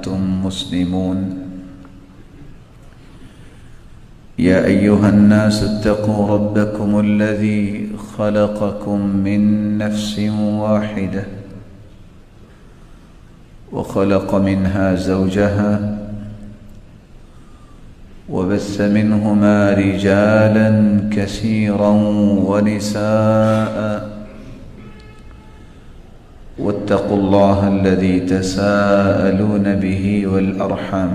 وأنتم مسلمون. يا أيها الناس اتقوا ربكم الذي خلقكم من نفس واحدة وخلق منها زوجها وبث منهما رجالا كثيرا ونساء واتقوا الله الذي تساءلون به والأرحام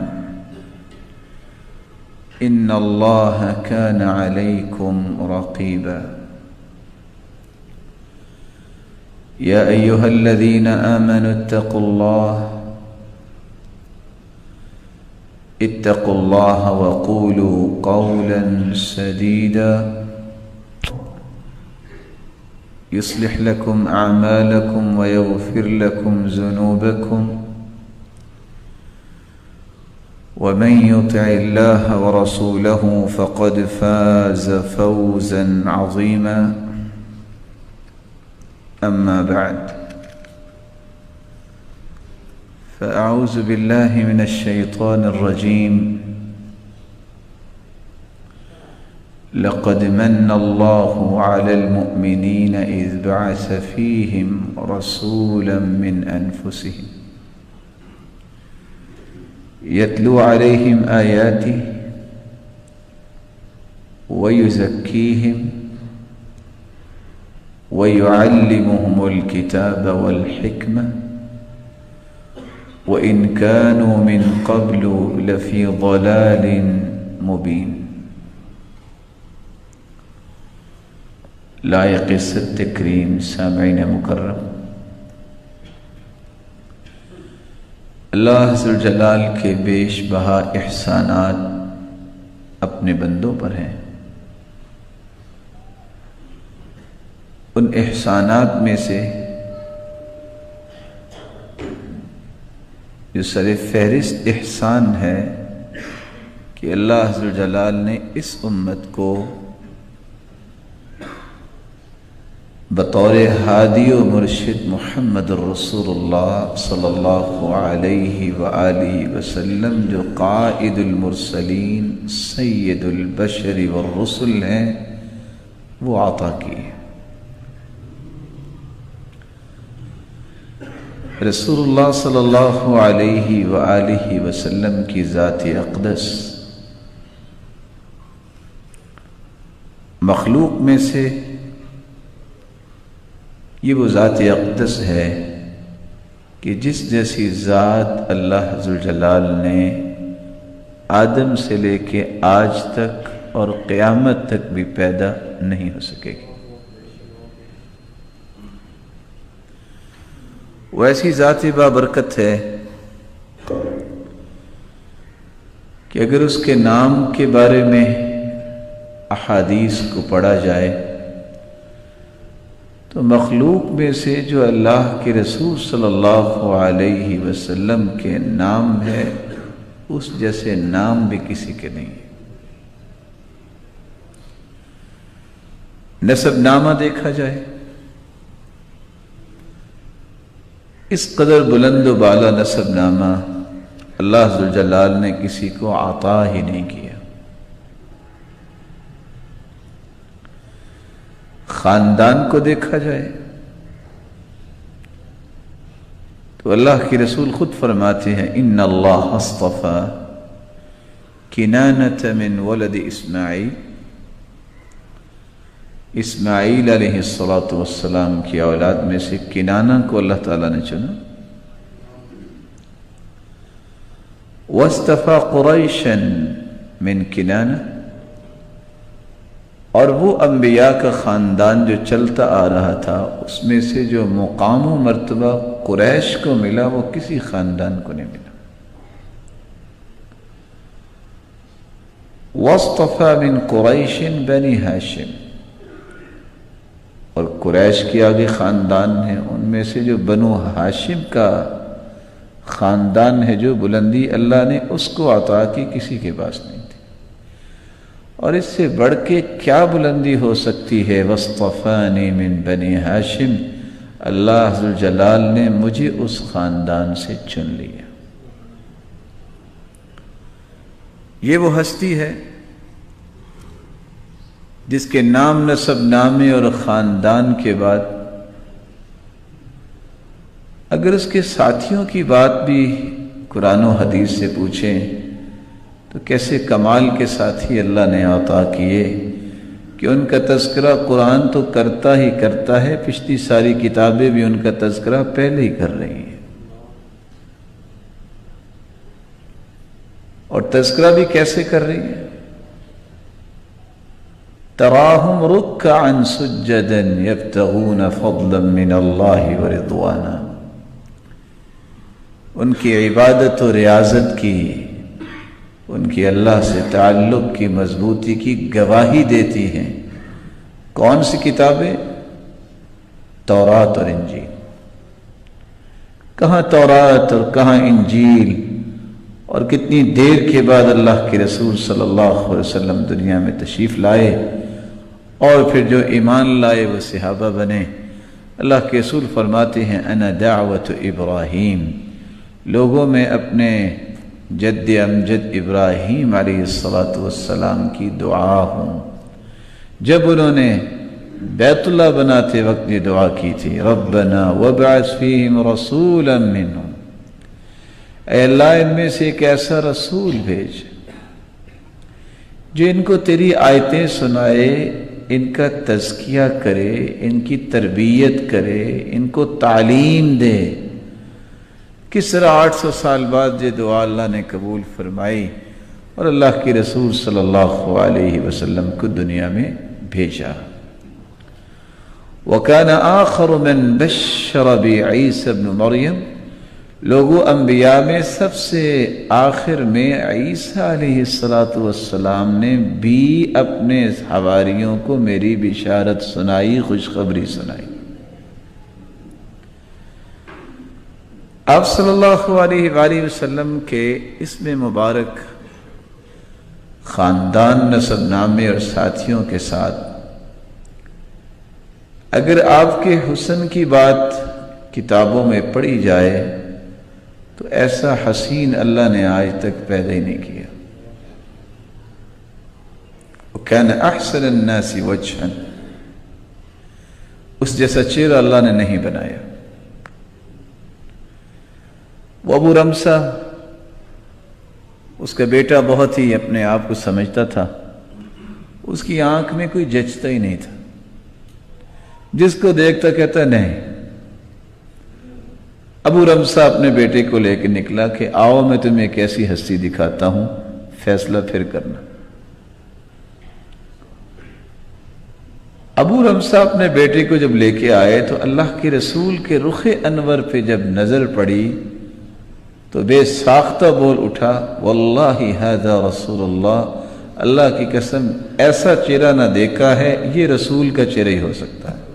إن الله كان عليكم رقيبا. يا أيها الذين آمنوا اتقوا الله وقولوا قولا سديدا يصلح لكم أعمالكم ويغفر لكم ذنوبكم ومن يطع الله ورسوله فقد فاز فوزا عظيما. أما بعد فأعوذ بالله من الشيطان الرجيم. لقد من الله على المؤمنين إذ بعث فيهم رسولا من أنفسهم يتلو عليهم آياته ويزكيهم ويعلمهم الكتاب والحكمة وإن كانوا من قبل لفي ضلال مبين. لائق عزت تکریم سامعین مکرم، اللہ ذوالجلال کے بیش بہا احسانات اپنے بندوں پر ہیں. ان احسانات میں سے جو سر فہرست احسان ہے کہ اللہ ذوالجلال نے اس امت کو بطور ہادی و مرشد محمد الرسول اللہ صلی اللہ علیہ وآلہ وسلم جو قائد المرسلین سید البشر والرسل ہیں وہ عطا کی. رسول اللہ صلی اللہ علیہ وآلہ وسلم کی ذات اقدس مخلوق میں سے یہ وہ ذات اقدس ہے کہ جس جیسی ذات اللہ ذوالجلال نے آدم سے لے کے آج تک اور قیامت تک بھی پیدا نہیں ہو سکے گی. وہ ایسی ذات بابرکت ہے کہ اگر اس کے نام کے بارے میں احادیث کو پڑھا جائے تو مخلوق میں سے جو اللہ کے رسول صلی اللہ علیہ وسلم کے نام ہے اس جیسے نام بھی کسی کے نہیں. نسب نامہ دیکھا جائے اس قدر بلند و بالا نسب نامہ اللہ ذوالجلال نے کسی کو عطا ہی نہیں کیا. خاندان کو دیکھا جائے تو اللہ کے رسول خود فرماتے ہیں ان اللہ اصطفى کنانۃ من ولد اسماعیل. اسماعیل علیہ السلام کی اولاد میں سے کنانہ کو اللہ تعالیٰ نے چنا. واصطفى قریشا من کنانہ، اور وہ انبیاء کا خاندان جو چلتا آ رہا تھا اس میں سے جو مقام و مرتبہ قریش کو ملا وہ کسی خاندان کو نہیں ملا. واصطفى من قریش بنی ہاشم، اور قریش کے آگے خاندان ہیں ان میں سے جو بنو ہاشم کا خاندان ہے جو بلندی اللہ نے اس کو عطا کی کسی کے پاس نہیں تھی. اور اس سے بڑھ کے کیا بلندی ہو سکتی ہے؟ وَاصْطَفَانِي مِن بنی ہاشم، اللہ ذوالجلال نے مجھے اس خاندان سے چن لیا. یہ وہ ہستی ہے جس کے نام نسب نامے اور خاندان کے بعد اگر اس کے ساتھیوں کی بات بھی قرآن و حدیث سے پوچھیں تو کیسے کمال کے ساتھی اللہ نے عطا کیے کہ ان کا تذکرہ قرآن تو کرتا ہی کرتا ہے، پچھلی ساری کتابیں بھی ان کا تذکرہ پہلے ہی کر رہی ہیں، اور تذکرہ بھی کیسے کر رہی ہیں؟ تراہم رکعا سجدا یبتغون فضلا من اللہ ورضوانا، ان کی عبادت و ریاضت کی، ان کی اللہ سے تعلق کی مضبوطی کی گواہی دیتی ہیں۔ کون سی کتابیں؟ تورات اور انجیل۔ کہاں تورات اور کہاں انجیل، اور کتنی دیر کے بعد اللہ کے رسول صلی اللہ علیہ وسلم دنیا میں تشریف لائے، اور پھر جو ایمان لائے وہ صحابہ بنے۔ اللہ کے رسول فرماتے ہیں انا دعوت ابراہیم، لوگوں میں اپنے جد امجد ابراہیم علیہ السلام کی دعا ہوں۔ جب انہوں نے بیت اللہ بناتے وقت یہ دعا کی تھی، ربنا وابعث فیہم رسولا منہم، اے اللہ ان میں سے ایک ایسا رسول بھیج جو ان کو تیری آیتیں سنائے، ان کا تزکیہ کرے، ان کی تربیت کرے، ان کو تعلیم دے۔ کس طرح 800 سال بعد یہ دعا اللہ نے قبول فرمائی اور اللہ کے رسول صلی اللہ علیہ وسلم کو دنیا میں بھیجا۔ وَكَانَ آخَرُ مَنْ بَشَّرَ بِعِيسَى ابْنُ مریم، لوگوں انبیاء میں سب سے آخر میں عیسیٰ علیہ السلام نے بھی اپنے حواریوں کو میری بشارت سنائی، خوشخبری سنائی۔ آپ صلی اللہ علیہ وآلہ وسلم کے اسم مبارک، خاندان، نسب نامے اور ساتھیوں کے ساتھ اگر آپ کے حسن کی بات کتابوں میں پڑھی جائے تو ایسا حسین اللہ نے آج تک پیدا ہی نہیں کیا۔ وَكَانَ أَحْسَنَ النَّاسِ وَجْهًا، اس جیسا چہرہ اللہ نے نہیں بنایا۔ وہ ابو رمسا، اس کا بیٹا بہت ہی اپنے آپ کو سمجھتا تھا، اس کی آنکھ میں کوئی جچتا ہی نہیں تھا، جس کو دیکھتا کہتا نہیں۔ ابو رمسا اپنے بیٹے کو لے کے نکلا کہ آؤ میں تمہیں ایک ایسی ہستی دکھاتا ہوں، فیصلہ پھر کرنا۔ ابو رمسا اپنے بیٹے کو جب لے کے آئے تو اللہ کے رسول کے رخ انور پہ جب نظر پڑی تو بے ساختہ بول اٹھا، واللہ ھذا رسول اللہ، اللہ کی قسم ایسا چہرہ نہ دیکھا ہے، یہ رسول کا چہرہ ہی ہو سکتا ہے۔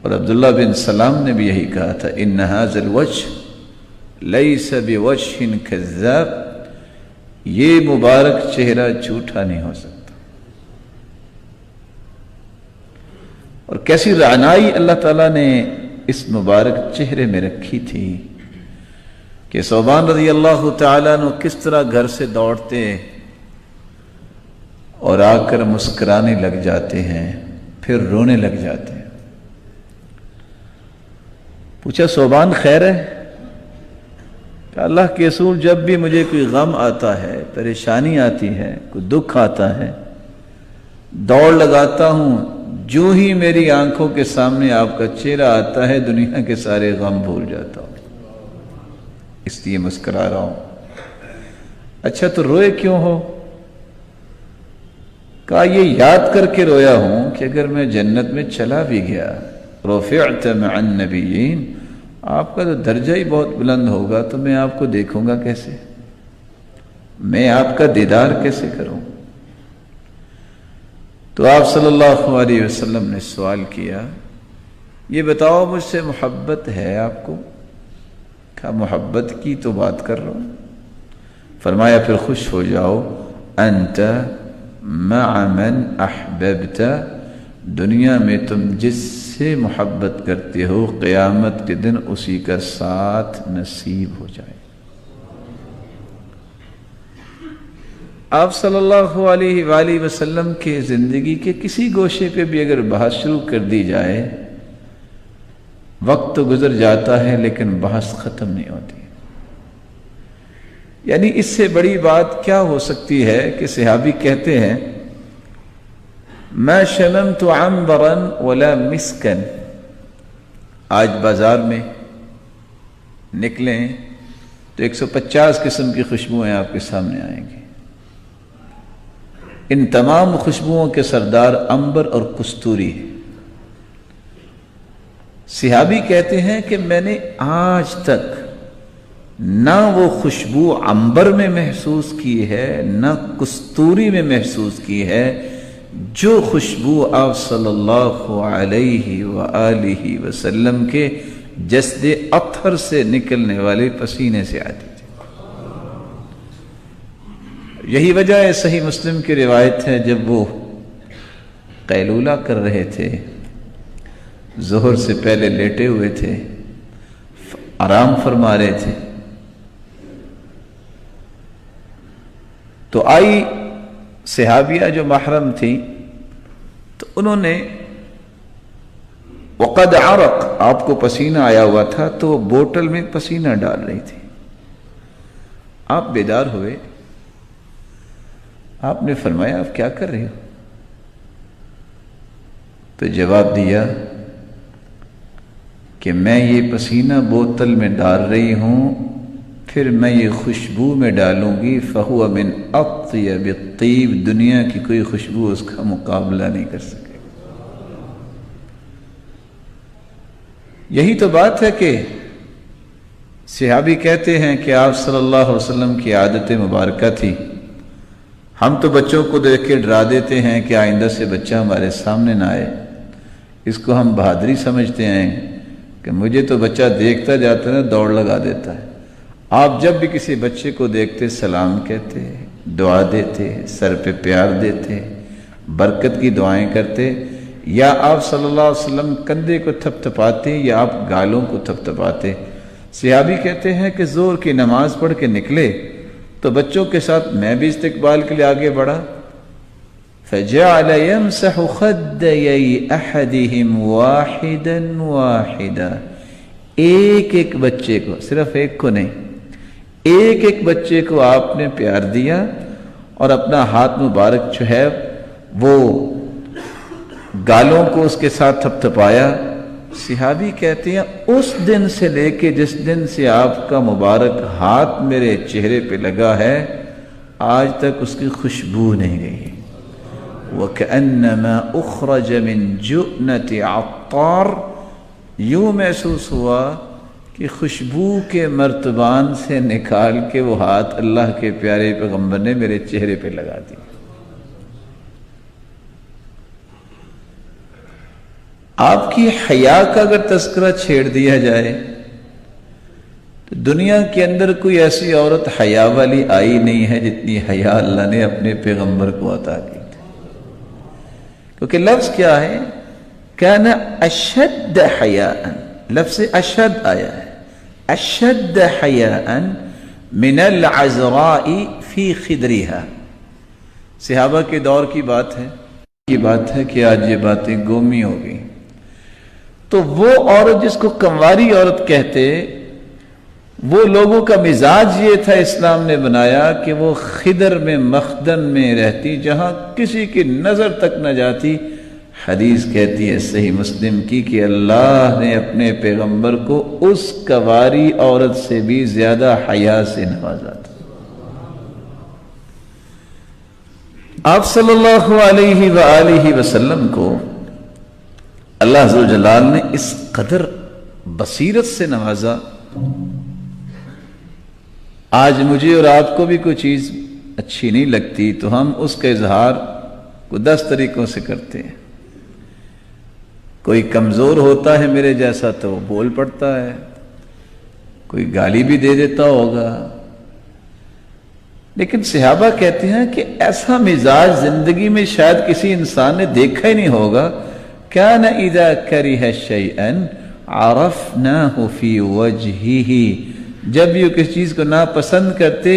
اور عبداللہ بن سلام نے بھی یہی کہا تھا، ان ھذا الوجه لیس بوجه کذاب، یہ مبارک چہرہ جھوٹا نہیں ہو سکتا۔ اور کیسی رعنائی اللہ تعالیٰ نے اس مبارک چہرے میں رکھی تھی کہ ثوبان رضی اللہ تعالیٰ عنہ کس طرح گھر سے دوڑتے اور آ کر مسکرانے لگ جاتے ہیں، پھر رونے لگ جاتے ہیں۔ پوچھا ثوبان خیر ہے؟ کہ اللہ کے رسول جب بھی مجھے کوئی غم آتا ہے، پریشانی آتی ہے، کوئی دکھ آتا ہے، دوڑ لگاتا ہوں، جو ہی میری آنکھوں کے سامنے آپ کا چہرہ آتا ہے دنیا کے سارے غم بھول جاتا ہوں، اس لیے مسکرا رہا ہوں۔ اچھا تو روئے کیوں ہو؟ کہا یہ یاد کر کے رویا ہوں کہ اگر میں جنت میں چلا بھی گیا، رفعت مع النبیین، آپ کا تو درجہ ہی بہت بلند ہوگا، تو میں آپ کو دیکھوں گا کیسے، میں آپ کا دیدار کیسے کروں؟ تو آپ صلی اللہ علیہ وسلم نے سوال کیا، یہ بتاؤ مجھ سے محبت ہے آپ کو؟ کہا محبت کی تو بات کر رہا ہوں۔ فرمایا پھر خوش ہو جاؤ، انت مع من احببت، دنیا میں تم جس سے محبت کرتے ہو قیامت کے دن اسی کا ساتھ نصیب ہو جائے۔ آپ صلی اللہ علیہ وآلہ وسلم کے زندگی کے کسی گوشے پہ بھی اگر بحث شروع کر دی جائے، وقت تو گزر جاتا ہے لیکن بحث ختم نہیں ہوتی۔ یعنی اس سے بڑی بات کیا ہو سکتی ہے کہ صحابی کہتے ہیں ما شممت عنبرا ولا مسکا، آج بازار میں نکلیں تو 150 قسم کی خوشبوئیں آپ کے سامنے آئیں گی۔ ان تمام خوشبوؤں کے سردار عنبر اور کستوری ہے۔ صحابی کہتے ہیں کہ میں نے آج تک نہ وہ خوشبو عنبر میں محسوس کی ہے نہ کستوری میں محسوس کی ہے جو خوشبو آپ صلی اللہ علیہ وآلہ وسلم کے جسد اطہر سے نکلنے والے پسینے سے آتی تھی۔ یہی وجہ ہے صحیح مسلم کی روایت ہے، جب وہ قیلولہ کر رہے تھے، ظہر سے پہلے لیٹے ہوئے تھے، آرام فرما رہے تھے، تو آئی صحابیہ جو محرم تھی، تو انہوں نے وقد عرق، آپ کو پسینہ آیا ہوا تھا تو وہ بوتل میں پسینہ ڈال رہی تھی۔ آپ بیدار ہوئے، آپ نے فرمایا آپ کیا کر رہے ہو؟ تو جواب دیا کہ میں یہ پسینہ بوتل میں ڈال رہی ہوں، پھر میں یہ خوشبو میں ڈالوں گی، فہو من اطیب الطیب، دنیا کی کوئی خوشبو اس کا مقابلہ نہیں کر سکے۔ یہی تو بات ہے کہ صحابی کہتے ہیں کہ آپ صلی اللہ علیہ وسلم کی عادت مبارکہ تھی، ہم تو بچوں کو دیکھ کے ڈرا دیتے ہیں کہ آئندہ سے بچہ ہمارے سامنے نہ آئے، اس کو ہم بہادری سمجھتے ہیں کہ مجھے تو بچہ دیکھتا جاتا ہے دوڑ لگا دیتا ہے۔ آپ جب بھی کسی بچے کو دیکھتے سلام کہتے، دعا دیتے، سر پہ پیار دیتے، برکت کی دعائیں کرتے، یا آپ صلی اللہ علیہ وسلم کندھے کو تھپ تھپاتے یا آپ گالوں کو تھپ تھپاتے۔ صحابی کہتے ہیں کہ ظہر کی نماز پڑھ کے نکلے تو بچوں کے ساتھ میں بھی استقبال کے لیے آگے بڑھا، فجعل يمسح خدي احدهم واحدا واحدا، ایک ایک بچے کو، صرف ایک کو نہیں، ایک ایک بچے کو آپ نے پیار دیا اور اپنا ہاتھ مبارک جو ہے وہ گالوں کو اس کے ساتھ تھپ تھپایا۔ صحابی کہتے ہیں اس دن سے لے کے جس دن سے آپ کا مبارک ہاتھ میرے چہرے پہ لگا ہے، آج تک اس کی خوشبو نہیں گئی۔ وَكَأَنَّمَا أُخْرَجَ مِن جُؤْنَةِ عَطَّارٍ، یوں محسوس ہوا کہ خوشبو کے مرتبان سے نکال کے وہ ہاتھ اللہ کے پیارے پیغمبر نے میرے چہرے پہ لگا دی۔ آپ کی حیا کا اگر تذکرہ چھیڑ دیا جائے تو دنیا کے اندر کوئی ایسی عورت حیا والی آئی نہیں ہے جتنی حیا اللہ نے اپنے پیغمبر کو عطا کی تھی۔ کیونکہ لفظ کیا ہے؟ کان اشد حیاء، لفظ اشد آیا ہے، اشد حیاء من العذراء فی خدرها۔ صحابہ کے دور کی بات ہے کہ آج یہ باتیں گومی ہو گئی۔ تو وہ عورت جس کو کنواری عورت کہتے، وہ لوگوں کا مزاج یہ تھا، اسلام نے بنایا کہ وہ خدر میں مخدن میں رہتی، جہاں کسی کی نظر تک نہ جاتی۔ حدیث کہتی ہے صحیح مسلم کی کہ اللہ نے اپنے پیغمبر کو اس کنواری عورت سے بھی زیادہ حیا سے نوازا تھا۔ آپ صلی اللہ علیہ وآلہ وسلم کو اللہ عز و جلال نے اس قدر بصیرت سے نوازا۔ آج مجھے اور آپ کو بھی کوئی چیز اچھی نہیں لگتی تو ہم اس کا اظہار کو 10 طریقوں سے کرتے ہیں۔ کوئی کمزور ہوتا ہے میرے جیسا تو وہ بول پڑتا ہے، کوئی گالی بھی دے دیتا ہوگا، لیکن صحابہ کہتے ہیں کہ ایسا مزاج زندگی میں شاید کسی انسان نے دیکھا ہی نہیں ہوگا۔ كان اذا كره شيئا عرفناه في وجهه، جب یہ کسی چیز کو ناپسند کرتے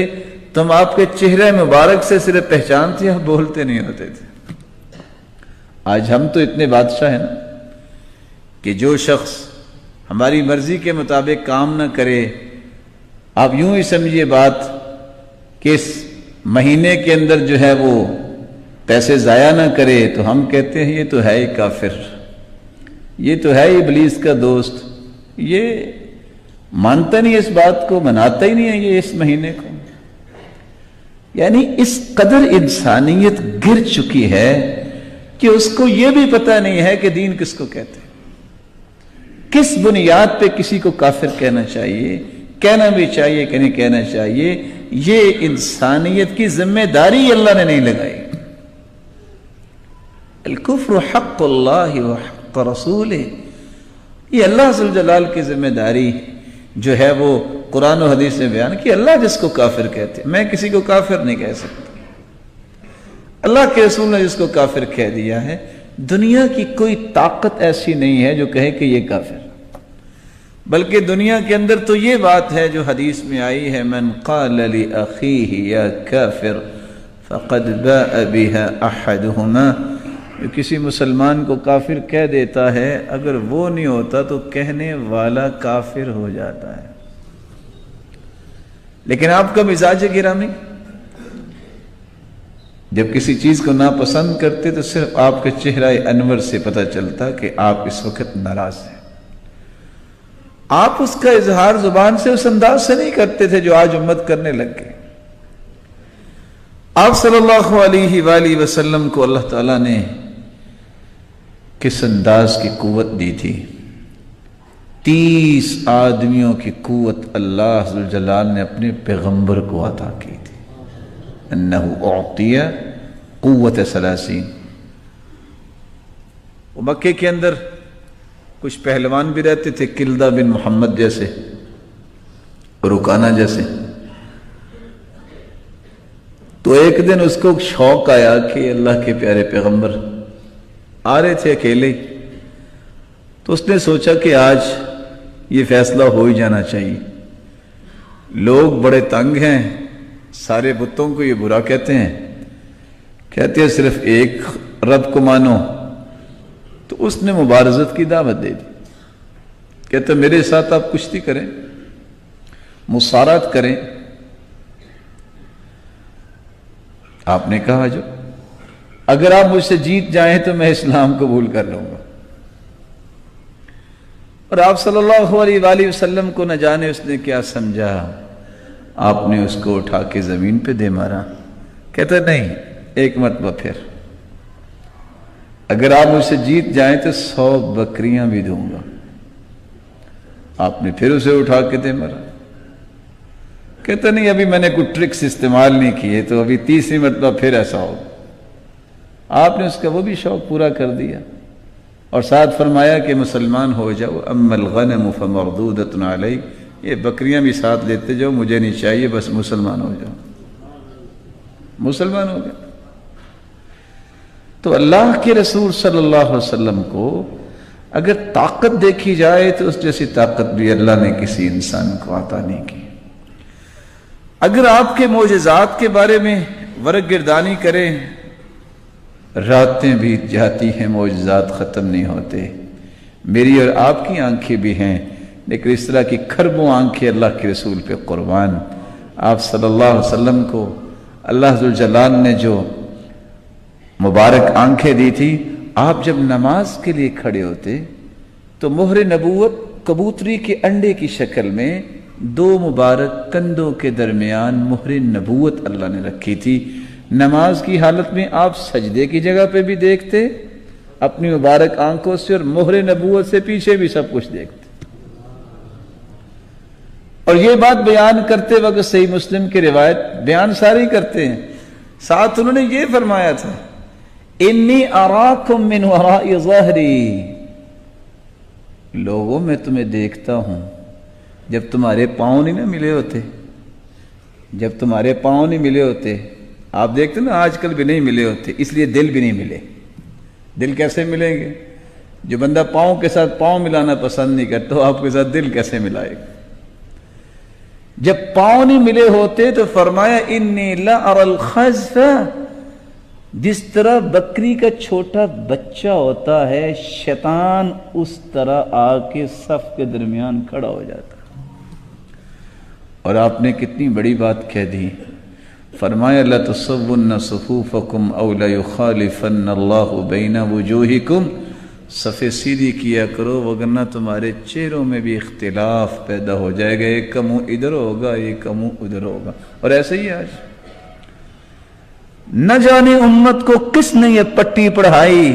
تم آپ کے چہرے مبارک سے صرف پہچانتے ہیں، بولتے نہیں ہوتے تھے۔ آج ہم تو اتنے بادشاہ ہیں نا کہ جو شخص ہماری مرضی کے مطابق کام نہ کرے، آپ یوں ہی سمجھیے بات کہ اس مہینے کے اندر جو ہے وہ پیسے ضائع نہ کرے تو ہم کہتے ہیں یہ تو ہے ہی کافر، یہ تو ہے ہی ابلیس کا دوست، یہ مانتا نہیں اس بات کو، مناتا ہی نہیں ہے یہ اس مہینے کو۔ یعنی اس قدر انسانیت گر چکی ہے کہ اس کو یہ بھی پتہ نہیں ہے کہ دین کس کو کہتے ہیں، کس بنیاد پہ کسی کو کافر کہنا چاہیے، کہنا بھی چاہیے کہ نہیں کہنا چاہیے۔ یہ انسانیت کی ذمہ داری اللہ نے نہیں لگائی۔ الکفر حق اللہ و حق رسولہ، یہ اللہ ذو الجلال کی ذمہ داری جو ہے وہ قرآن و حدیث نے بیان کی۔ اللہ جس کو کافر کہتے ہیں، میں کسی کو کافر نہیں کہہ سکتا، اللہ کے رسول نے جس کو کافر کہہ دیا ہے، دنیا کی کوئی طاقت ایسی نہیں ہے جو کہے کہ یہ کافر، بلکہ دنیا کے اندر تو یہ بات ہے جو حدیث میں آئی ہے، من قال لأخیہ یا کافر فقد باء بها احدہما، جو کسی مسلمان کو کافر کہہ دیتا ہے اگر وہ نہیں ہوتا تو کہنے والا کافر ہو جاتا ہے۔ لیکن آپ کا مزاج گرامی، جب کسی چیز کو ناپسند کرتے تو صرف آپ کے چہرہ انور سے پتہ چلتا کہ آپ اس وقت ناراض ہیں۔ آپ اس کا اظہار زبان سے اس انداز سے نہیں کرتے تھے جو آج امت کرنے لگ گئے۔ آپ صلی اللہ علیہ وآلہ وسلم کو اللہ تعالیٰ نے کس انداز کی قوت دی تھی؟ 30 آدمیوں کی قوت اللہ ذو الجلال نے اپنے پیغمبر کو عطا کی تھی۔ انہ اعطی قوت 30۔ وہ مکے کے اندر کچھ پہلوان بھی رہتے تھے، کلدہ بن محمد جیسے، رکانہ جیسے۔ تو ایک دن اس کو شوق آیا کہ اللہ کے پیارے پیغمبر آ رہے تھے اکیلے، تو اس نے سوچا کہ آج یہ فیصلہ ہو ہی جانا چاہیے، لوگ بڑے تنگ ہیں، سارے بتوں کو یہ برا کہتے ہیں صرف ایک رب کو مانو۔ تو اس نے مبارزت کی دعوت دے دی، کہتے میرے ساتھ آپ کشتی کریں، مصارعت کریں۔ آپ نے کہا جو اگر آپ مجھ سے جیت جائیں تو میں اسلام قبول کر لوں گا۔ اور آپ صلی اللہ علیہ وآلہ وسلم کو نہ جانے اس نے کیا سمجھا، آپ نے اس کو اٹھا کے زمین پہ دے مارا۔ کہتا نہیں، ایک مرتبہ پھر اگر آپ مجھ سے جیت جائیں تو 100 بکریاں بھی دوں گا۔ آپ نے پھر اسے اٹھا کے دے مارا۔ کہتا نہیں، ابھی میں نے کوئی ٹرکس استعمال نہیں کیے، تو ابھی 30ویں مرتبہ پھر ایسا ہو۔ آپ نے اس کا وہ بھی شوق پورا کر دیا اور ساتھ فرمایا کہ مسلمان ہو جاؤ، اما الغنم فمردودۃ علیہ، یہ بکریاں بھی ساتھ لیتے جاؤ، مجھے نہیں چاہیے، بس مسلمان ہو جاؤ، مسلمان ہو جاؤ۔ تو اللہ کے رسول صلی اللہ علیہ وسلم کو اگر طاقت دیکھی جائے تو اس جیسی طاقت بھی اللہ نے کسی انسان کو عطا نہیں کی۔ اگر آپ کے معجزات کے بارے میں ورق گردانی کریں، راتیں بیت جاتی ہیں، معجزات ختم نہیں ہوتے۔ میری اور آپ کی آنکھیں بھی ہیں، لیکن اس طرح کی کھربوں آنکھیں اللہ کے رسول پہ قربان۔ آپ صلی اللہ علیہ وسلم کو اللہ ذو الجلال نے جو مبارک آنکھیں دی تھی، آپ جب نماز کے لیے کھڑے ہوتے تو مہر نبوت کبوتری کے انڈے کی شکل میں 2 مبارک کندھوں کے درمیان مہر نبوت اللہ نے رکھی تھی۔ نماز کی حالت میں آپ سجدے کی جگہ پہ بھی دیکھتے اپنی مبارک آنکھوں سے، اور مہر نبوت سے پیچھے بھی سب کچھ دیکھتے۔ اور یہ بات بیان کرتے وقت صحیح مسلم کی روایت بیان ساری کرتے ہیں، ساتھ انہوں نے یہ فرمایا تھا، انی اراکم من وراء ظہری، لوگوں میں تمہیں دیکھتا ہوں جب تمہارے پاؤں نہیں نہ ملے ہوتے، جب تمہارے پاؤں نہیں ملے ہوتے، آپ دیکھتے نا آج کل بھی نہیں ملے ہوتے، اس لیے دل بھی نہیں ملے۔ دل کیسے ملیں گے؟ جو بندہ پاؤں کے ساتھ پاؤں ملانا پسند نہیں کرتا، آپ کے ساتھ دل کیسے ملائے گا؟ جب پاؤں نہیں ملے ہوتے تو فرمایا انی لأری الخزف، جس طرح بکری کا چھوٹا بچہ ہوتا ہے شیطان اس طرح آ کے صف کے درمیان کھڑا ہو جاتا. اور آپ نے کتنی بڑی بات کہہ دی، فرمایا لَتُصَوُّنَّ صُفُوفَكُمْ أَوْ لَيُخَالِفَنَّ اللَّهُ بَيْنَ وُجُوهِكُمْ، صفیں سیدھی کیا کرو ورنہ تمہارے چہروں میں بھی اختلاف پیدا ہو جائے گا، ایک کا منہ ادھر ہوگا ایک کا منہ ادھر ہوگا. اور ایسے ہی آج نہ جانے امت کو کس نے یہ پٹی پڑھائی.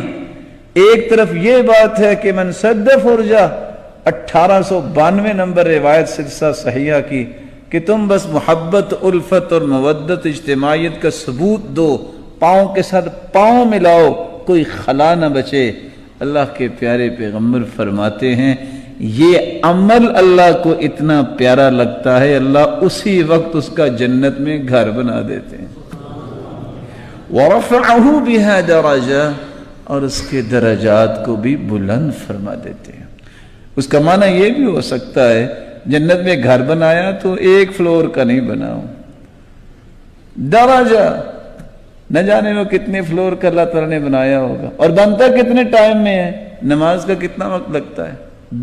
ایک طرف یہ بات ہے کہ من صد فرجہ 1892 نمبر روایت سلسلہ صحیحہ کی کہ تم بس محبت الفت اور مودت اجتماعیت کا ثبوت دو، پاؤں کے ساتھ پاؤں ملاؤ، کوئی خلا نہ بچے. اللہ کے پیارے پیغمبر فرماتے ہیں یہ عمل اللہ کو اتنا پیارا لگتا ہے اللہ اسی وقت اس کا جنت میں گھر بنا دیتے ہیں. وَرَفَعَهُ بِهَا دَرَجَةً، اور اس کے درجات کو بھی بلند فرما دیتے ہیں. اس کا معنی یہ بھی ہو سکتا ہے جنت میں گھر بنایا تو ایک فلور کا نہیں بناؤ، درجہ نہ جانے وہ کتنے فلور کا اللہ تعالیٰ نے بنایا ہوگا، اور بنتا کتنے ٹائم میں ہے، نماز کا کتنا وقت لگتا ہے.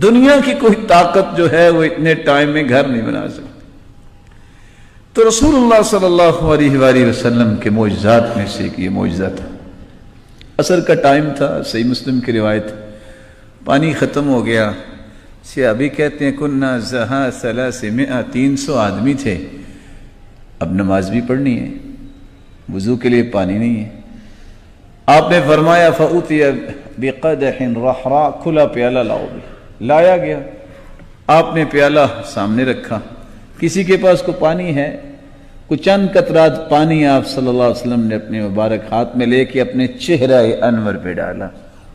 دنیا کی کوئی طاقت جو ہے وہ اتنے ٹائم میں گھر نہیں بنا سکتی. تو رسول اللہ صلی اللہ علیہ وآلہ وسلم کے معجزات میں سے ایک یہ معجزہ تھا. عصر کا ٹائم تھا، صحیح مسلم کی روایت، پانی ختم ہو گیا. صحابی کہتے ہیں کننا زہا 300 300 آدمی تھے، اب نماز بھی پڑھنی ہے، وضو کے لیے پانی نہیں ہے. آپ نے فرمایا فَأُتِيَ بِقَدَحٍ رَحْرَا، کھلا پیالہ لاؤ. بھی لایا گیا، آپ نے پیالہ سامنے رکھا، کسی کے پاس کو پانی ہے، کچھ چند قطرات پانی آپ صلی اللہ علیہ وسلم نے اپنے مبارک ہاتھ میں لے کے اپنے چہرہ انور پہ ڈالا،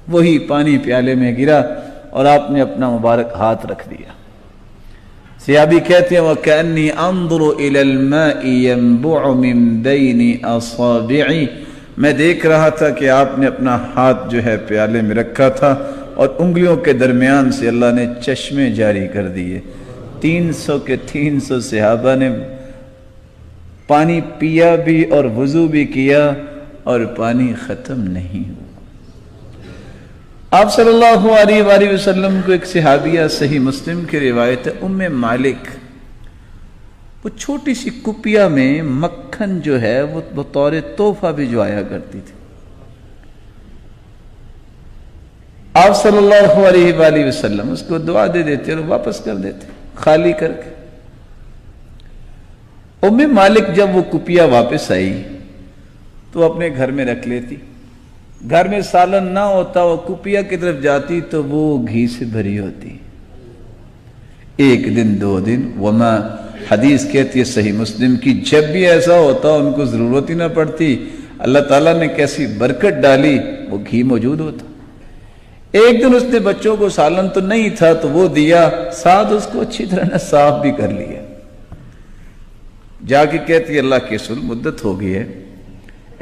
وہی پانی پیالے میں گرا اور آپ نے اپنا مبارک ہاتھ رکھ دیا. صحابی کہتے ہیں وَكَأَنِّي أَنظُرُ إِلَى الْمَاءِ يَنْبُعُ مِنْ بَيْنِ أَصَابِعِ، میں دیکھ رہا تھا کہ آپ نے اپنا ہاتھ جو ہے پیالے میں رکھا تھا اور انگلیوں کے درمیان سے اللہ نے چشمے جاری کر دیے. 300 کے 300 صحابہ نے پانی پیا بھی اور وضو بھی کیا اور پانی ختم نہیں ہوا. آپ صلی اللہ علیہ وآلہ وسلم کو ایک صحابیہ صحیح مسلم کی روایت ہے ام مالک، وہ چھوٹی سی کپیا میں مکھن جو ہے وہ بطور تحفہ بھجوایا کرتی تھی. آپ صلی اللہ علیہ وآلہ وسلم اس کو دعا دے دیتے اور واپس کر دیتے خالی کر کے. ام مالک جب وہ کپیا واپس آئی تو اپنے گھر میں رکھ لیتی. گھر میں سالن نہ ہوتا، وہ کپیا کی طرف جاتی تو وہ گھی سے بھری ہوتی. ایک دن 2 دن، وما حدیث کہتی ہے صحیح مسلم کی، جب بھی ایسا ہوتا ان کو ضرورت ہی نہ پڑتی، اللہ تعالیٰ نے کیسی برکت ڈالی، وہ گھی موجود ہوتا. ایک دن اس نے بچوں کو سالن تو نہیں تھا تو وہ دیا، ساتھ اس کو اچھی طرح صاف بھی کر لیا. جا کے کہتی اللہ کے رسول مدت ہو گئی ہے،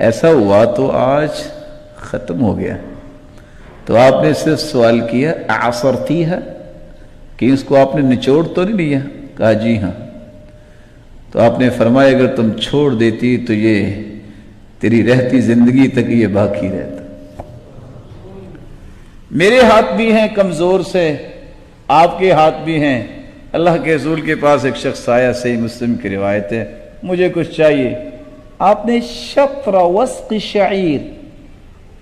ایسا ہوا تو آج ختم ہو گیا. تو آپ نے صرف سوال کیا اعصرتی ہے، کہ اس کو آپ نے نچوڑ تو نہیں لیا؟ کہا جی ہاں. تو آپ نے فرمایا اگر تم چھوڑ دیتی تو یہ تیری رہتی زندگی تک یہ باقی رہتا. میرے ہاتھ بھی ہیں کمزور سے، آپ کے ہاتھ بھی ہیں. اللہ کے رسول کے پاس ایک شخص آیا، صحیح مسلم کی روایت ہے، مجھے کچھ چاہیے. آپ نے شطر وسق شعیر،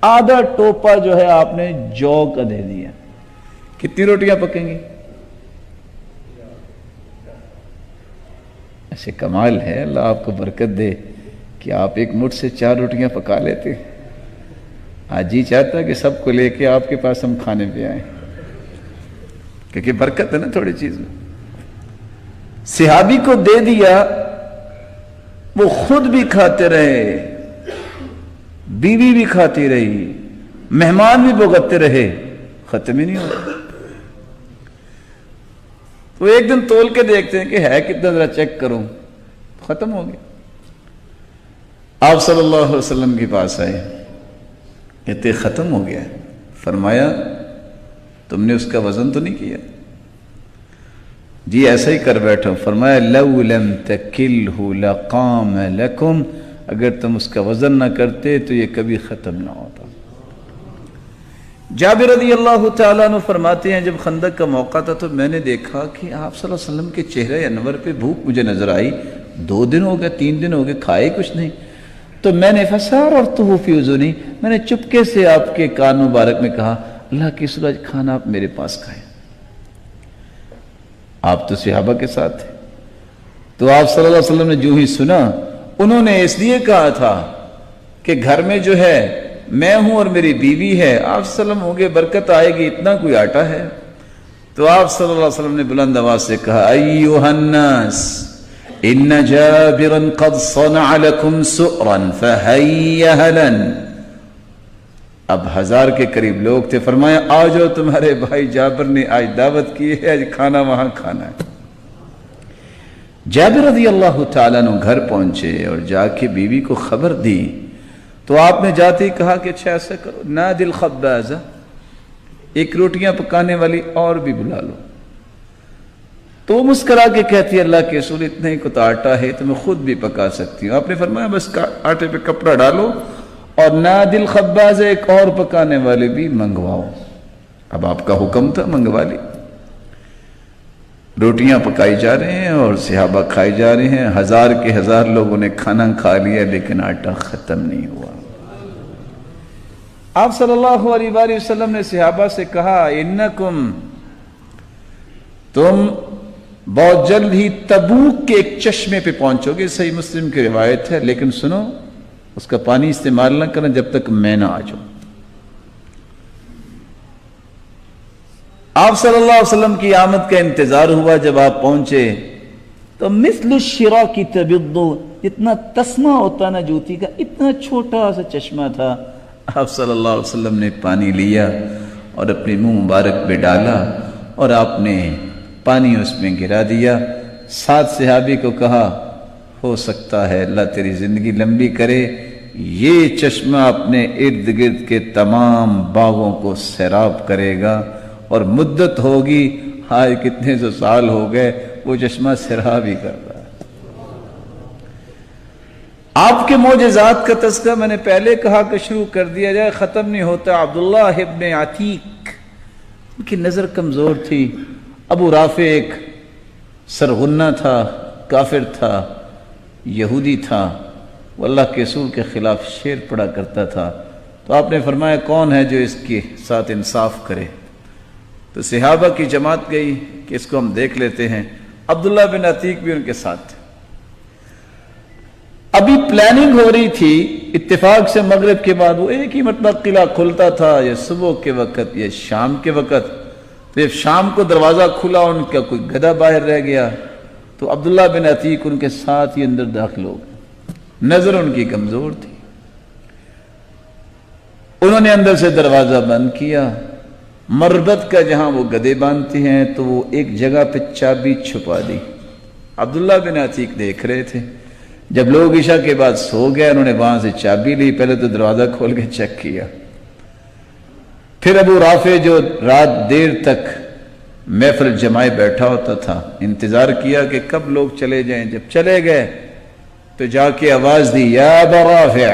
آدھا ٹوپا جو ہے آپ نے جو کا دے دیا. کتنی روٹیاں پکیں گی؟ ایسے کمال ہے، اللہ آپ کو برکت دے کہ آپ ایک مٹھ سے 4 روٹیاں پکا لیتے. آج جی چاہتا ہے کہ سب کو لے کے آپ کے پاس ہم کھانے پہ آئیں، کیونکہ برکت ہے نا تھوڑی چیز میں. صحابی کو دے دیا، وہ خود بھی کھاتے رہے، بیوی بھی کھاتی رہی، مہمان بھی بھگتتے رہے، ختم ہی نہیں ہوتا. تو ایک دن تول کے دیکھتے ہیں کہ ہے کتنا، ذرا چیک کروں، ختم ہو گیا. آپ صلی اللہ علیہ وسلم کے پاس آئے، کہتے ختم ہو گیا. فرمایا تم نے اس کا وزن تو نہیں کیا؟ جی ایسا ہی کر بیٹھو. فرمایا لو لم تکلہ لقام لکم، اگر تم اس کا وزن نہ کرتے تو یہ کبھی ختم نہ ہوتا. جابر رضی اللہ تعالیٰ عنہ فرماتے ہیں جب خندق کا موقع تھا تو میں نے دیکھا کہ آپ صلی اللہ علیہ وسلم کے چہرے انور پہ بھوک مجھے نظر آئی. 2 دن ہو گئے 3 دن ہو گئے کھائے کچھ نہیں. تو میں نے فساررتہ فی اذنی، میں نے چپکے سے آپ کے کان مبارک میں کہا اللہ کی سورج کھانا آپ میرے پاس کھائیں. آپ تو صحابہ کے ساتھ تھے. تو آپ صلی اللہ علیہ وسلم نے جو ہی سنا، انہوں نے اس لیے کہا تھا کہ گھر میں جو ہے میں ہوں اور میری بیوی ہے، آپ صلی اللہ علیہ وسلم ہوں گے برکت آئے گی، اتنا کوئی آٹا ہے. تو آپ صلی اللہ علیہ وسلم نے بلند آواز سے کہا ایھا الناس ان جابرا قد صنع لكم سؤرا فهيا هلا. اب 1000 کے قریب لوگ تھے. فرمایا آ جاؤ تمہارے بھائی جابر نے آج دعوت کی ہے، آج کھانا وہاں کھانا ہے. جابر رضی اللہ تعالیٰ عنہ گھر پہنچے اور جا کے بیوی کو خبر دی. تو آپ نے جاتے ہی کہا کہ اچھا ایسا کرو نادی الخبازہ، ایک روٹیاں پکانے والی اور بھی بلا لو. تو مسکرا کے کہتی ہے اللہ کے رسول اتنے ہی کچھ آٹا ہے تو میں خود بھی پکا سکتی ہوں. آپ نے فرمایا بس آٹے پہ کپڑا ڈالو اور نادی الخبازہ ایک اور پکانے والے بھی منگواؤ. اب آپ کا حکم تھا، منگوا لی. روٹیاں پکائی جا رہے ہیں اور صحابہ کھائی جا رہے ہیں. 1000 کے 1000 لوگوں نے کھانا کھا لیا لیکن آٹا ختم نہیں ہوا. آپ صلی اللہ علیہ وآلہ وسلم نے صحابہ سے کہا انکم، تم بہت جلد ہی تبوک کے ایک چشمے پہ پہنچو گے. صحیح مسلم کی روایت ہے، لیکن سنو اس کا پانی استعمال نہ کرنا جب تک میں نہ آ جاؤں. آپ صلی اللہ علیہ وسلم کی آمد کا انتظار ہوا. جب آپ پہنچے تو مثل الشرا کی تبض، اتنا تسمہ ہوتا نا جوتی کا، اتنا چھوٹا سا چشمہ تھا. آپ صلی اللہ علیہ وسلم نے پانی لیا اور اپنے منہ مبارک پہ ڈالا اور آپ نے پانی اس میں گرا دیا. 7 صحابی کو کہا ہو سکتا ہے اللہ تیری زندگی لمبی کرے، یہ چشمہ اپنے ارد گرد کے تمام باغوں کو سیراب کرے گا اور مدت ہوگی، ہائے کتنے سو سال ہو گئے وہ چشمہ سیراب ہی کر رہا ہے. آپ کے معجزات کا تذکرہ میں نے پہلے کہا کہ شروع کر دیا جائے، ختم نہیں ہوتا. عبداللہ ابن عتیق، ان کی نظر کمزور تھی. ابو رافع ایک سرغنہ تھا، کافر تھا، یہودی تھا، وہ اللہ کے رسول کے خلاف شعر پڑھا کرتا تھا. تو آپ نے فرمایا کون ہے جو اس کے ساتھ انصاف کرے؟ تو صحابہ کی جماعت گئی کہ اس کو ہم دیکھ لیتے ہیں. عبداللہ بن عتیق بھی ان کے ساتھ تھے. ابھی پلاننگ ہو رہی تھی، اتفاق سے مغرب کے بعد وہ ایک ہی مرتبہ قلعہ کھلتا تھا، یا صبح کے وقت یا شام کے وقت. تو جب شام کو دروازہ کھلا ان کا کوئی گدھا باہر رہ گیا تو عبداللہ بن عتیق ان کے ساتھ ہی اندر داخل ہو گئے. نظر ان کی کمزور تھی. انہوں نے اندر سے دروازہ بند کیا. مربت کا جہاں وہ گدھے باندھتے ہیں تو وہ ایک جگہ پہ چابی چھپا دی. عبداللہ بن عتیق دیکھ رہے تھے. جب لوگ عشاء کے بعد سو گئے انہوں نے وہاں سے چابی لی. پہلے تو دروازہ کھول کے چیک کیا. پھر ابو رافع جو رات دیر تک محفل جمائے بیٹھا ہوتا تھا انتظار کیا کہ کب لوگ چلے جائیں. جب چلے گئے تو جا کے آواز دی یا ابا رافع.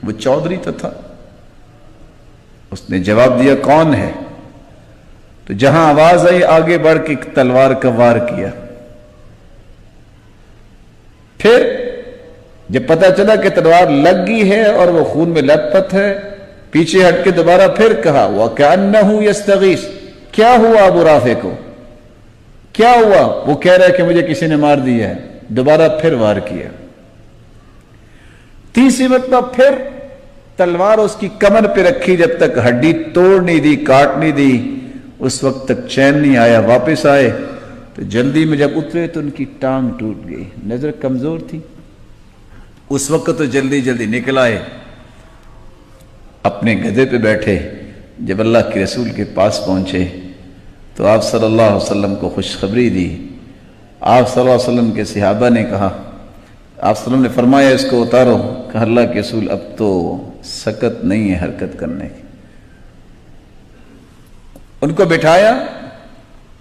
وہ چودھری تھا. اس نے جواب دیا کون ہے؟ تو جہاں آواز آئی آگے بڑھ کے تلوار کا وار کیا. پھر جب پتا چلا کہ تلوار لگ گئی ہے اور وہ خون میں لت پت ہے، پیچھے ہٹ کے دوبارہ پھر کہا وَكَأَنَّهُ يَسْتَغِيثُ. کیا ہوا ابو رافع کو؟ کیا ہوا؟ وہ کہہ رہا ہے کہ مجھے کسی نے مار دیا ہے. دوبارہ پھر وار کیا. تیسری مرتبہ پھر تلوار اس کی کمر پہ رکھی جب تک ہڈی توڑ نہیں دی، کاٹ نہیں دی، اس وقت تک چین نہیں آیا. واپس آئے تو جلدی میں جب اترے تو ان کی ٹانگ ٹوٹ گئی. نظر کمزور تھی. اس وقت تو جلدی جلدی نکل آئے، اپنے گدھے پہ بیٹھے. جب اللہ کے رسول کے پاس پہنچے تو آپ صلی اللہ علیہ وسلم کو خوشخبری دی. آپ صلی اللہ علیہ وسلم کے صحابہ نے کہا، آپ صلی اللہ علیہ وسلم نے فرمایا اس کو اتارو. کہا اللہ کے رسول اب تو سکت نہیں ہے حرکت کرنے کی. ان کو بٹھایا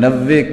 90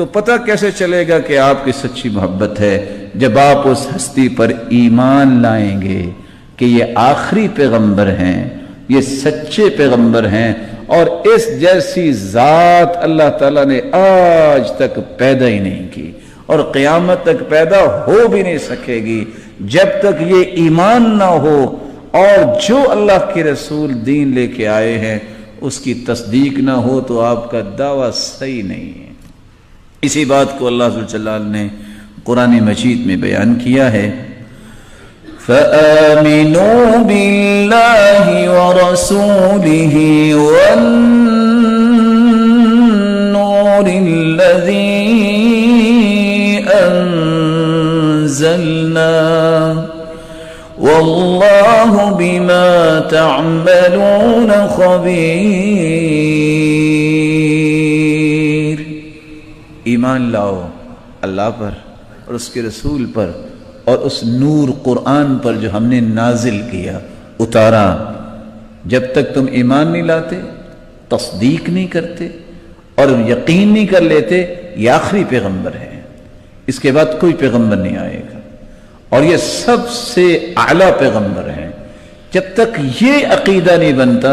تو پتہ کیسے چلے گا کہ آپ کی سچی محبت ہے؟ جب آپ اس ہستی پر ایمان لائیں گے کہ یہ آخری پیغمبر ہیں، یہ سچے پیغمبر ہیں، اور اس جیسی ذات اللہ تعالیٰ نے آج تک پیدا ہی نہیں کی اور قیامت تک پیدا ہو بھی نہیں سکے گی جب تک یہ ایمان نہ ہو اور جو اللہ کے رسول دین لے کے آئے ہیں اس کی تصدیق نہ ہو تو آپ کا دعویٰ صحیح نہیں ہے۔ اسی بات کو اللہ ذو الجلال نے قرآن مجید میں بیان کیا ہے، فآمنوا باللہ ورسولہ والنور الذی انزلنا واللہ بما تعملون خبیر۔ ایمان لاؤ اللہ پر اور اس کے رسول پر اور اس نور قرآن پر جو ہم نے نازل کیا، اتارا۔ جب تک تم ایمان نہیں لاتے، تصدیق نہیں کرتے اور یقین نہیں کر لیتے یہ آخری پیغمبر ہے، اس کے بعد کوئی پیغمبر نہیں آئے گا اور یہ سب سے اعلیٰ پیغمبر ہیں، جب تک یہ عقیدہ نہیں بنتا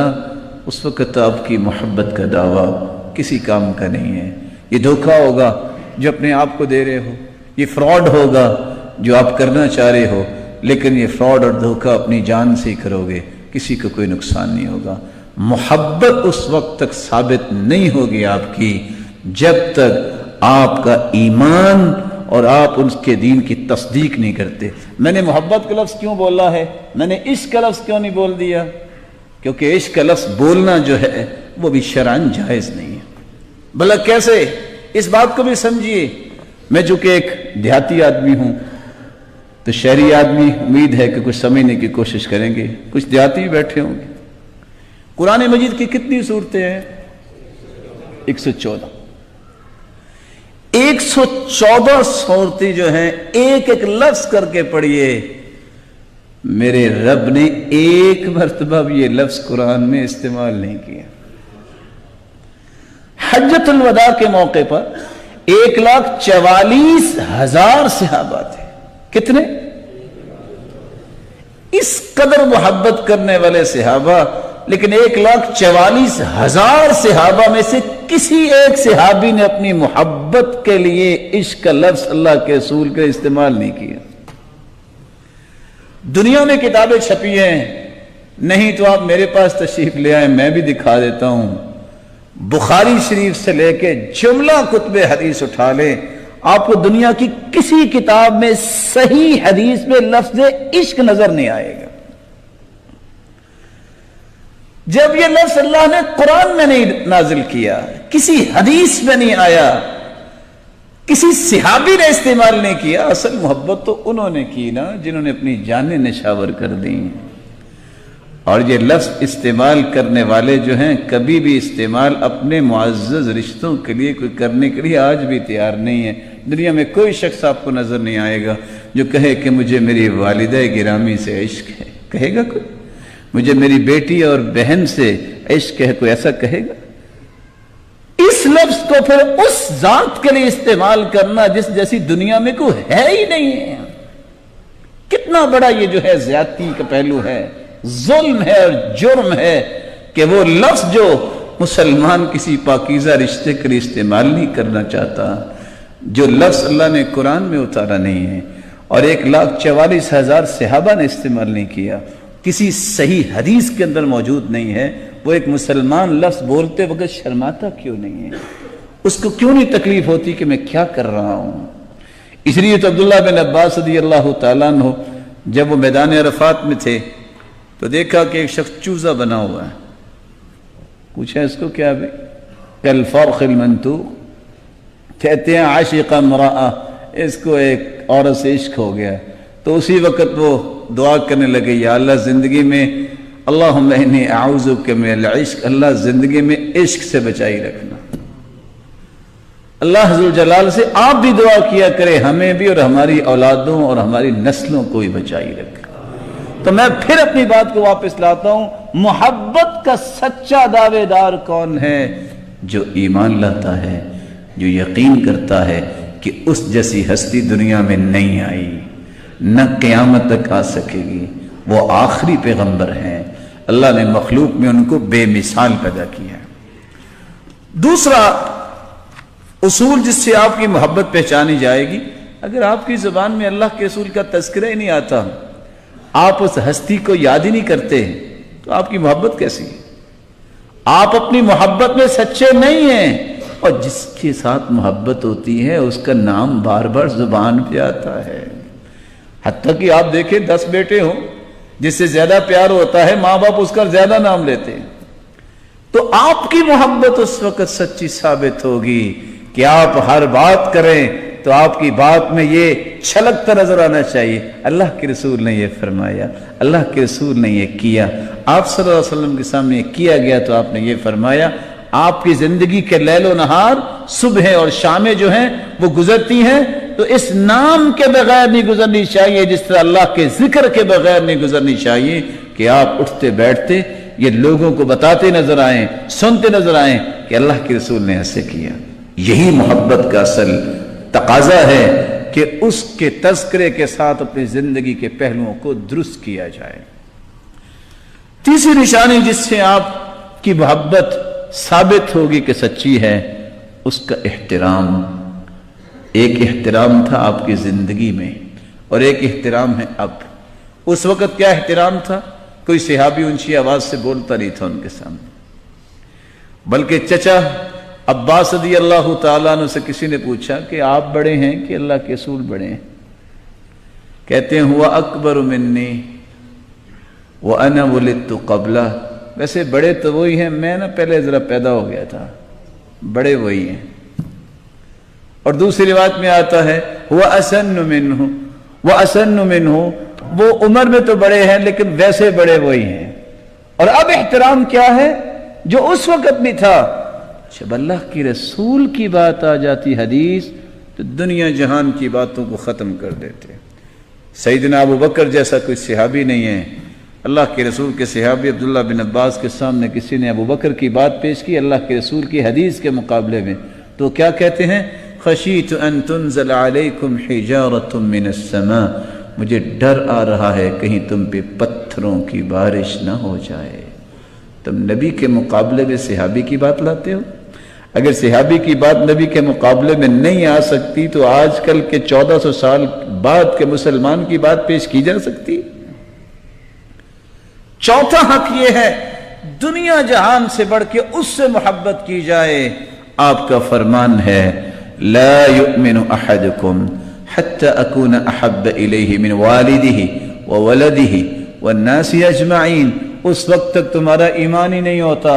اس وقت آپ کی محبت کا دعویٰ کسی کام کا نہیں ہے۔ یہ دھوکہ ہوگا جو اپنے آپ کو دے رہے ہو، یہ فراڈ ہوگا جو آپ کرنا چاہ رہے ہو، لیکن یہ فراڈ اور دھوکہ اپنی جان سے ہی کرو گے، کسی کو کوئی نقصان نہیں ہوگا۔ محبت اس وقت تک ثابت نہیں ہوگی آپ کی جب تک آپ کا ایمان اور آپ ان کے دین کی تصدیق نہیں کرتے۔ میں نے محبت کا لفظ کیوں بولا ہے؟ میں نے عشق کا لفظ کیوں نہیں بول دیا؟ کیونکہ عشق کا لفظ بولنا جو ہے وہ بھی شرعاً جائز نہیں ہے۔ بھلا کیسے؟ اس بات کو بھی سمجھیے، میں چونکہ ایک دیہاتی آدمی ہوں تو شہری آدمی امید ہے کہ کچھ سمجھنے کی کوشش کریں گے، کچھ دیہاتی بھی بیٹھے ہوں گے۔ قرآن مجید کی کتنی صورتیں ہیں؟ 114۔ 114 صورتیں جو ہیں ایک ایک لفظ کر کے پڑھیے۔ میرے رب نے ایک مرتبہ بھی یہ لفظ قرآن میں استعمال نہیں کیا۔ حجۃ الوداع کے موقع پر 1,44,000 صحابہ تھے۔ کتنے؟ اس قدر محبت کرنے والے صحابہ، لیکن 1,44,000 صحابہ میں سے کسی ایک صحابی نے اپنی محبت کے لیے عشق کا لفظ اللہ کے رسول کا استعمال نہیں کیا۔ دنیا میں کتابیں چھپی ہیں، نہیں تو آپ میرے پاس تشریف لے آئیں، میں بھی دکھا دیتا ہوں۔ بخاری شریف سے لے کے جملہ کتب حدیث اٹھا لیں، آپ کو دنیا کی کسی کتاب میں صحیح حدیث میں لفظ عشق نظر نہیں آئے گا۔ جب یہ لفظ اللہ نے قرآن میں نہیں نازل کیا، کسی حدیث میں نہیں آیا، کسی صحابی نے استعمال نہیں کیا، اصل محبت تو انہوں نے کی نا جنہوں نے اپنی جانیں نشاور کر دیں۔ اور یہ لفظ استعمال کرنے والے جو ہیں کبھی بھی استعمال اپنے معزز رشتوں کے لیے کوئی کرنے کے لیے آج بھی تیار نہیں ہے۔ دنیا میں کوئی شخص آپ کو نظر نہیں آئے گا جو کہے کہ مجھے میری والدہ گرامی سے عشق ہے۔ کہے گا کوئی؟ مجھے میری بیٹی اور بہن سے عشق ہے، کوئی ایسا کہے گا؟ اس لفظ کو پھر اس ذات کے لیے استعمال کرنا جس جیسی دنیا میں کوئی ہے ہی نہیں ہے، کتنا بڑا یہ جو ہے زیادتی کا پہلو ہے، ظلم ہے اور جرم ہے کہ وہ لفظ جو مسلمان کسی پاکیزہ رشتے کے لیے استعمال نہیں کرنا چاہتا، جو لفظ اللہ نے قرآن میں اتارا نہیں ہے اور 1,44,000 صحابہ نے استعمال نہیں کیا، کسی صحیح حدیث کے اندر موجود نہیں ہے، وہ ایک مسلمان لفظ بولتے وقت شرماتا کیوں نہیں ہے؟ اس کو کیوں نہیں تکلیف ہوتی کہ میں کیا کر رہا ہوں؟ اس لیے تو عبداللہ بن عباس رضی اللہ تعالیٰ عنہ جب وہ میدان عرفات میں تھے تو دیکھا کہ ایک شخص چوزا بنا ہوا ہے، پوچھا اس کو کیا بھی؟ کالفرخ المنتوق، کہتے ہیں عاشق امرأہ، اس کو ایک عورت سے عشق ہو گیا۔ تو اسی وقت وہ دعا کرنے لگے، یا اللہ زندگی میں اللہم انی اعوذ بک من العشق، اللہ زندگی میں عشق سے بچائی رکھنا۔ اللہ ذوالجلال سے آپ بھی دعا کیا کرے ہمیں بھی اور ہماری اولادوں اور ہماری نسلوں کو بھی بچائی رکھے۔ تو میں پھر اپنی بات کو واپس لاتا ہوں، محبت کا سچا دعوے دار کون ہے؟ جو ایمان لاتا ہے جو یقین کرتا ہے کہ اس جیسی ہستی دنیا میں نہیں آئی، نہ قیامت تک آ سکے گی، وہ آخری پیغمبر ہیں، اللہ نے مخلوق میں ان کو بے مثال پیدا کیا ہے۔ دوسرا اصول جس سے آپ کی محبت پہچانی جائے گی، اگر آپ کی زبان میں اللہ کے رسول کا تذکرہ ہی نہیں آتا، آپ اس ہستی کو یاد ہی نہیں کرتے، تو آپ کی محبت کیسی ہے؟ آپ اپنی محبت میں سچے نہیں ہیں، اور جس کے ساتھ محبت ہوتی ہے اس کا نام بار بار زبان پہ آتا ہے۔ حتیٰ کہ آپ دیکھیں 10 بیٹے ہوں، جس سے زیادہ پیار ہوتا ہے ماں باپ اس کا زیادہ نام لیتے ہیں، تو آپ کی محبت اس وقت سچی ثابت ہوگی کہ آپ ہر بات کریں تو آپ کی بات میں یہ چھلکتا نظر آنا چاہیے، اللہ کے رسول نے یہ فرمایا، اللہ کے رسول نے یہ کیا، آپ صلی اللہ علیہ وسلم کے سامنے کیا گیا تو آپ نے یہ فرمایا۔ آپ کی زندگی کے لیل و نہار، صبح اور شامیں جو ہیں وہ گزرتی ہیں تو اس نام کے بغیر نہیں گزرنی چاہیے، جس طرح اللہ کے ذکر کے بغیر نہیں گزرنی چاہیے، کہ آپ اٹھتے بیٹھتے یہ لوگوں کو بتاتے نظر آئیں، سنتے نظر آئیں کہ اللہ کے رسول نے ایسے کیا۔ یہی محبت کا اصل تقاضا ہے کہ اس کے تذکرے کے ساتھ اپنی زندگی کے پہلوؤں کو درست کیا جائے۔ تیسری نشانی جس سے آپ کی محبت ثابت ہوگی کہ سچی ہے، اس کا احترام۔ ایک احترام تھا آپ کی زندگی میں اور ایک احترام ہے اب۔ اس وقت کیا احترام تھا؟ کوئی صحابی اونچی آواز سے بولتا نہیں تھا ان کے سامنے، بلکہ چچا عباس رضی اللہ تعالیٰ عنہ سے کسی نے پوچھا کہ آپ بڑے ہیں کہ اللہ کے رسول بڑے ہیں؟ کہتے ہیں ہوا اکبر منی وانا ولدت قبلہ، ویسے بڑے تو وہی ہیں، میں نا پہلے ذرا پیدا ہو گیا تھا، بڑے وہی ہیں۔ اور دوسری روایت میں آتا ہے ہوا اسن منہ واسن منہ، وہ عمر میں تو بڑے ہیں لیکن ویسے بڑے وہی ہیں۔ اور اب احترام کیا ہے جو اس وقت نہیں تھا؟ جب اللہ کی رسول کی بات آ جاتی حدیث تو دنیا جہان کی باتوں کو ختم کر دیتے۔ سیدنا ابو بکر جیسا کوئی صحابی نہیں ہے، اللہ کے رسول کے صحابی عبداللہ بن عباس کے سامنے کسی نے ابو بکر کی بات پیش کی اللہ کے رسول کی حدیث کے مقابلے میں، تو کیا کہتے ہیں؟ خشیت ان تنزل علیکم حجارۃ من السماء، مجھے ڈر آ رہا ہے کہیں تم پہ پتھروں کی بارش نہ ہو جائے۔ تم نبی کے مقابلے میں صحابی کی بات لاتے ہو؟ اگر صحابی کی بات نبی کے مقابلے میں نہیں آ سکتی تو آج کل کے 1400 سال بعد کے مسلمان کی بات پیش کی جا سکتی؟ چوتھا حق یہ ہے دنیا جہان سے بڑھ کے اس سے محبت کی جائے۔ آپ کا فرمان ہے لا یؤمن احدکم حتی اکون احب الیہ من والدہ وولدہ والناس اجمعین، اس وقت تک تمہارا ایمان ہی نہیں ہوتا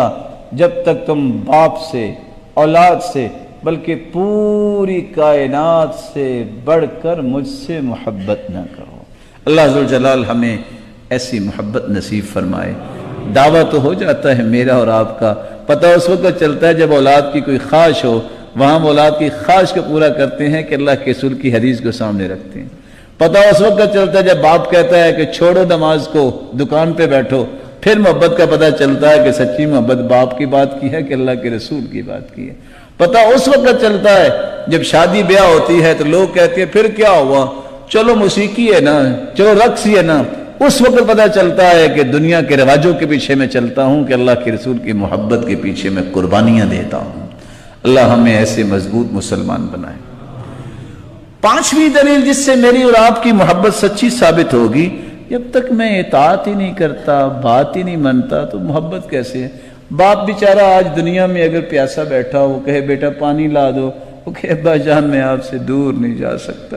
جب تک تم باپ سے، اولاد سے، بلکہ پوری کائنات سے بڑھ کر مجھ سے محبت نہ کرو۔ اللہ ذوالجلال ہمیں ایسی محبت نصیب فرمائے۔ دعویٰ تو ہو جاتا ہے میرا اور آپ کا، پتہ اس وقت چلتا ہے جب اولاد کی کوئی خواہش ہو، وہاں ہم اولاد کی خواہش کو پورا کرتے ہیں کہ اللہ کے رسول کی حدیث کو سامنے رکھتے ہیں۔ پتہ اس وقت چلتا ہے جب باپ کہتا ہے کہ چھوڑو نماز کو، دکان پہ بیٹھو، پھر محبت کا پتہ چلتا ہے کہ سچی محبت باپ کی بات کی ہے کہ اللہ کے رسول کی بات کی ہے۔ پتہ اس وقت چلتا ہے جب شادی بیاہ ہوتی ہے تو لوگ کہتے ہیں پھر کیا ہوا، چلو موسیقی ہے نا، چلو رقص ہی ہے نا، اس وقت پتہ چلتا ہے کہ دنیا کے رواجوں کے پیچھے میں چلتا ہوں کہ اللہ کے رسول کی محبت کے پیچھے میں قربانیاں دیتا ہوں۔ اللہ ہمیں ایسے مضبوط مسلمان بنائے۔ پانچویں دلیل جس سے میری اور آپ کی محبت سچی ثابت ہوگی، جب تک میں اطاعت ہی نہیں کرتا، بات ہی نہیں مانتا تو محبت کیسے ہے؟ باپ بیچارہ آج دنیا میں اگر پیاسا بیٹھا ہو، وہ کہے بیٹا پانی لا دو، وہ کہے ابا جان میں آپ سے دور نہیں جا سکتا،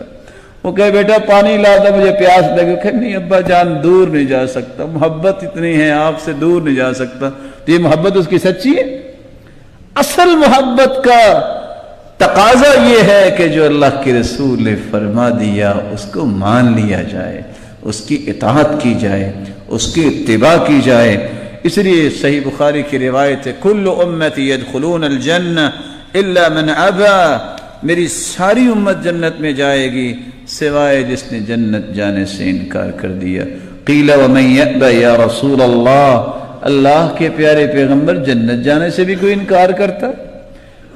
وہ کہے بیٹا پانی لا دو مجھے پیاس لگے، کہ نہیں ابا جان دور نہیں جا سکتا، محبت اتنی ہے آپ سے دور نہیں جا سکتا، تو یہ محبت اس کی سچی ہے؟ اصل محبت کا تقاضا یہ ہے کہ جو اللہ کے رسول نے فرما دیا اس کو مان لیا جائے، اس کی اطاعت کی جائے، اس کی اتباع کی جائے۔ اس لیے صحیح بخاری کی روایت ہے کل امتی يدخلون الجنہ الا من ابا، میری ساری امت جنت میں جائے گی سوائے جس نے جنت جانے سے انکار کر دیا۔ قیل ومن یأبى یا رسول اللہ، اللہ کے پیارے پیغمبر جنت جانے سے بھی کوئی انکار کرتا؟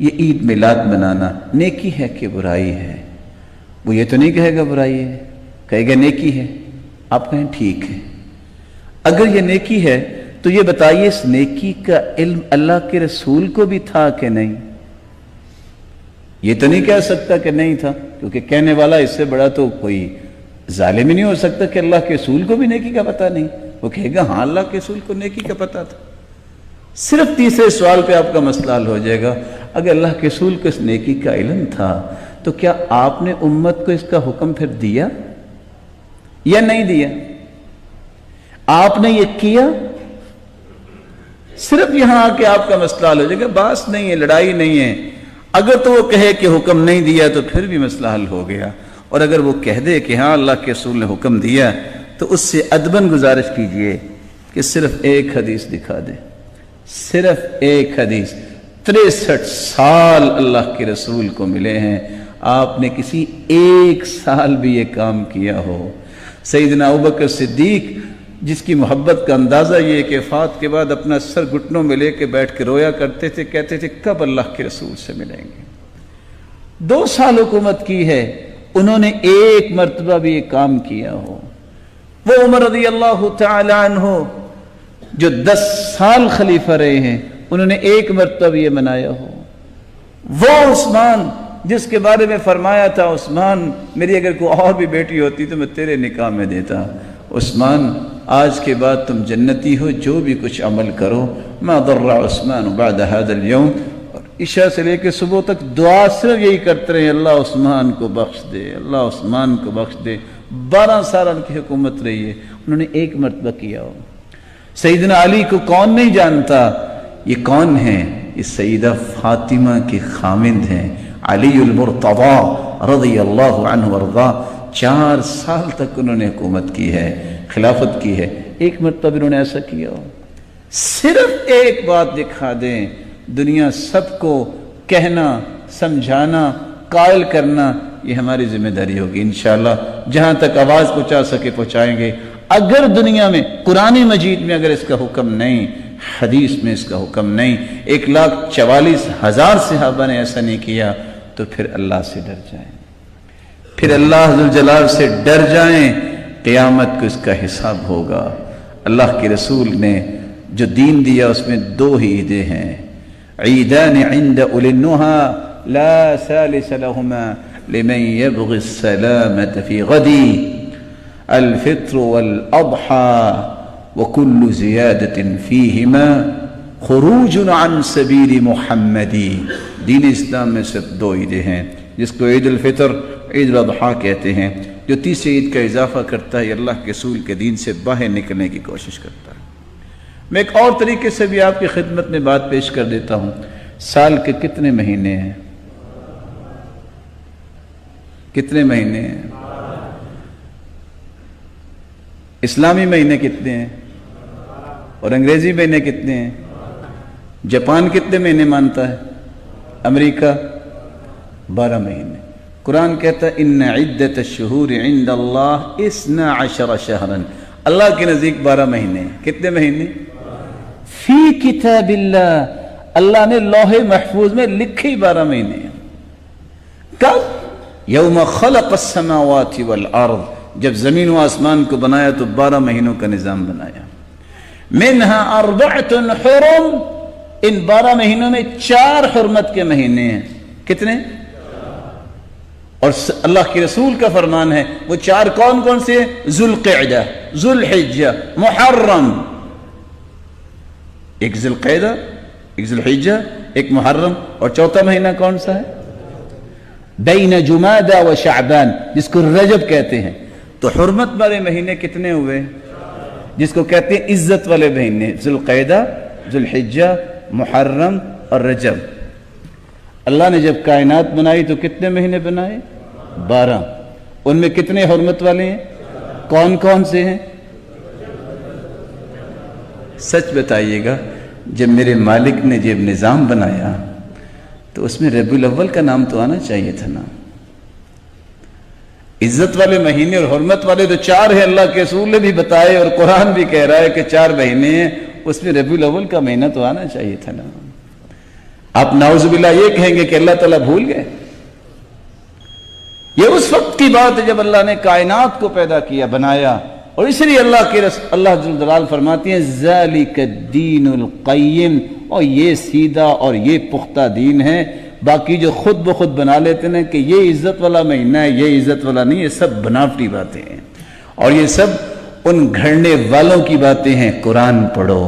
یہ عید میلاد منانا نیکی ہے کہ برائی ہے؟ وہ یہ تو نہیں کہے گا برائی ہے، کہے گا نیکی ہے۔ آپ کہیں ٹھیک ہے، اگر یہ نیکی ہے تو یہ بتائیے اس نیکی کا علم اللہ کے رسول کو بھی تھا کہ نہیں؟ یہ تو نہیں کہہ سکتا کہ نہیں تھا، کیونکہ کہنے والا اس سے بڑا تو کوئی ظالم ہی نہیں ہو سکتا کہ اللہ کے رسول کو بھی نیکی کا پتہ نہیں۔ وہ کہے گا ہاں اللہ کے رسول کو نیکی کا پتہ تھا۔ صرف تیسرے سوال پہ آپ کا مسئلہ حل ہو جائے گا۔ اگر اللہ کے رسول کو اس نیکی کا علم تھا تو کیا آپ نے امت کو اس کا حکم پھر دیا یا نہیں دیا؟ آپ نے یہ کیا؟ صرف یہاں آ کے آپ کا مسئلہ حل ہو جائے گا، باس نہیں ہے، لڑائی نہیں ہے۔ اگر تو وہ کہے کہ حکم نہیں دیا تو پھر بھی مسئلہ حل ہو گیا، اور اگر وہ کہہ دے کہ ہاں اللہ کے رسول نے حکم دیا تو اس سے ادباً گزارش کیجئے کہ صرف ایک حدیث دکھا دے، صرف ایک حدیث۔ 63 سال اللہ کے رسول کو ملے ہیں، آپ نے کسی ایک سال بھی یہ کام کیا ہو؟ سیدنا ابوبکر صدیق جس کی محبت کا اندازہ یہ ہے کہ وفات کے بعد اپنا سر گھٹنوں میں لے کے بیٹھ کے رویا کرتے تھے، کہتے تھے کب اللہ کے رسول سے ملیں گے۔ 2 سال حکومت کی ہے، انہوں نے ایک مرتبہ بھی یہ کام کیا ہو؟ وہ عمر رضی اللہ تعالی عنہ جو 10 سال خلیفہ رہے ہیں، انہوں نے ایک مرتبہ بھی یہ منایا ہو؟ وہ عثمان جس کے بارے میں فرمایا تھا عثمان میری اگر کوئی اور بھی بیٹی ہوتی تو میں تیرے نکاح میں دیتا، عثمان آج کے بعد تم جنتی ہو، جو بھی کچھ عمل کرو، ما ضر عثمان بعد هذا اليوم۔ اور عشاء سے لے کے صبح تک دعا صرف یہی کرتے رہے، اللہ عثمان کو بخش دے، اللہ عثمان کو بخش دے۔ 12 سال ان کی حکومت رہی ہے، انہوں نے ایک مرتبہ کیا ہو؟ سیدنا علی کو کون نہیں جانتا؟ یہ کون ہیں؟ یہ سیدہ فاطمہ کے خامند ہیں، علی المرتضی رضی اللہ عنہ وارضاہ۔ 4 سال تک انہوں نے حکومت کی ہے، خلافت کی ہے، ایک مرتبہ انہوں نے ایسا کیا ہو؟ صرف ایک بات دکھا دیں، دنیا سب کو کہنا، سمجھانا، قائل کرنا یہ ہماری ذمہ داری ہوگی انشاءاللہ۔ جہاں تک آواز پہنچا سکے پہنچائیں گے۔ اگر دنیا میں قرآن مجید میں اگر اس کا حکم نہیں، حدیث میں اس کا حکم نہیں، 1,44,000 صحابہ نے ایسا نہیں کیا، تو پھر اللہ سے ڈر جائیں، پھر اللہ ذوالجلال سے ڈر جائیں۔ قیامت کو اس کا حساب ہوگا۔ اللہ کے رسول نے جو دین دیا اس میں 2 ہی عیدیں ہیں، عیدان عند اولی النہی لا ثالث لہما لمن یبغی السلامة فی غدی الفطر والاضحى وكل زیادة فیہما خروج عن سبیل محمدی۔ دین اسلام میں صرف 2 عیدیں ہیں، جس کو عید الفطر، عید الاضحیٰ کہتے ہیں۔ جو تیسری عید کا اضافہ کرتا ہے اللہ کے رسول کے دین سے باہر نکلنے کی کوشش کرتا ہے۔ میں ایک اور طریقے سے بھی آپ کی خدمت میں بات پیش کر دیتا ہوں۔ سال کے کتنے مہینے ہیں؟ کتنے مہینے ہیں؟ اسلامی مہینے کتنے ہیں اور انگریزی مہینے کتنے ہیں؟ جاپان کتنے مہینے مانتا ہے؟ امریکہ 12 مہینے۔ قرآن کہتا ہے ان عدت الشہور عند اللہ 12 شہرا، اللہ کے نزدیک 12 مہینے۔ کتنے مہینے؟ فی کتاب اللہ، اللہ نے لوح محفوظ میں لکھے 12 مہینے۔ کب؟ یوم خلق السماوات والارض، جب زمین و آسمان کو بنایا تو 12 مہینوں کا نظام بنایا۔ منہا 4 حرم، ان 12 مہینوں میں 4 حرمت کے مہینے ہیں۔ کتنے؟ اور اللہ کے رسول کا فرمان ہے وہ 4 کون کون سے؟ ذوالقعدہ، ذوالحجہ، محرم۔ ایک ذوالقعدہ، ایک ذوالحجہ، ایک محرم، اور 4تھا مہینہ کون سا ہے؟ بین جمادہ و شعبان، جس کو رجب کہتے ہیں۔ تو حرمت والے مہینے کتنے ہوئے؟ جس کو کہتے ہیں عزت والے مہینے، ذوالقعدہ، ذوالحجہ، محرم اور رجب۔ اللہ نے جب کائنات بنائی تو کتنے مہینے بنائے؟ 12۔ ان میں کتنے حرمت والے ہیں؟ کون کون سے ہیں؟ سچ بتائیے گا، جب میرے مالک نے جب نظام بنایا تو اس میں ربیع الاول کا نام تو آنا چاہیے تھا نا۔ عزت والے مہینے اور حرمت والے تو 4 ہیں، اللہ کے رسول نے بھی بتائے اور قرآن بھی کہہ رہا ہے کہ 4 مہینے ہیں، اس میں ربیع الاول کا مہینہ تو آنا چاہیے تھا نا۔ آپ نعوذ باللہ یہ کہیں گے کہ اللہ تعالیٰ بھول گئے؟ یہ اس وقت کی بات ہے جب اللہ نے کائنات کو پیدا کیا، بنایا، اور اس لیے اللہ جل جلال فرماتی ہیں ذالک الدین القیم، اور یہ سیدھا اور یہ پختہ دین ہے۔ باقی جو خود بخود بنا لیتے ہیں کہ یہ عزت والا مہینہ ہے، یہ عزت والا نہیں، یہ سب بناوٹی باتیں ہیں، اور یہ سب ان گھڑنے والوں کی باتیں ہیں۔ قرآن پڑھو،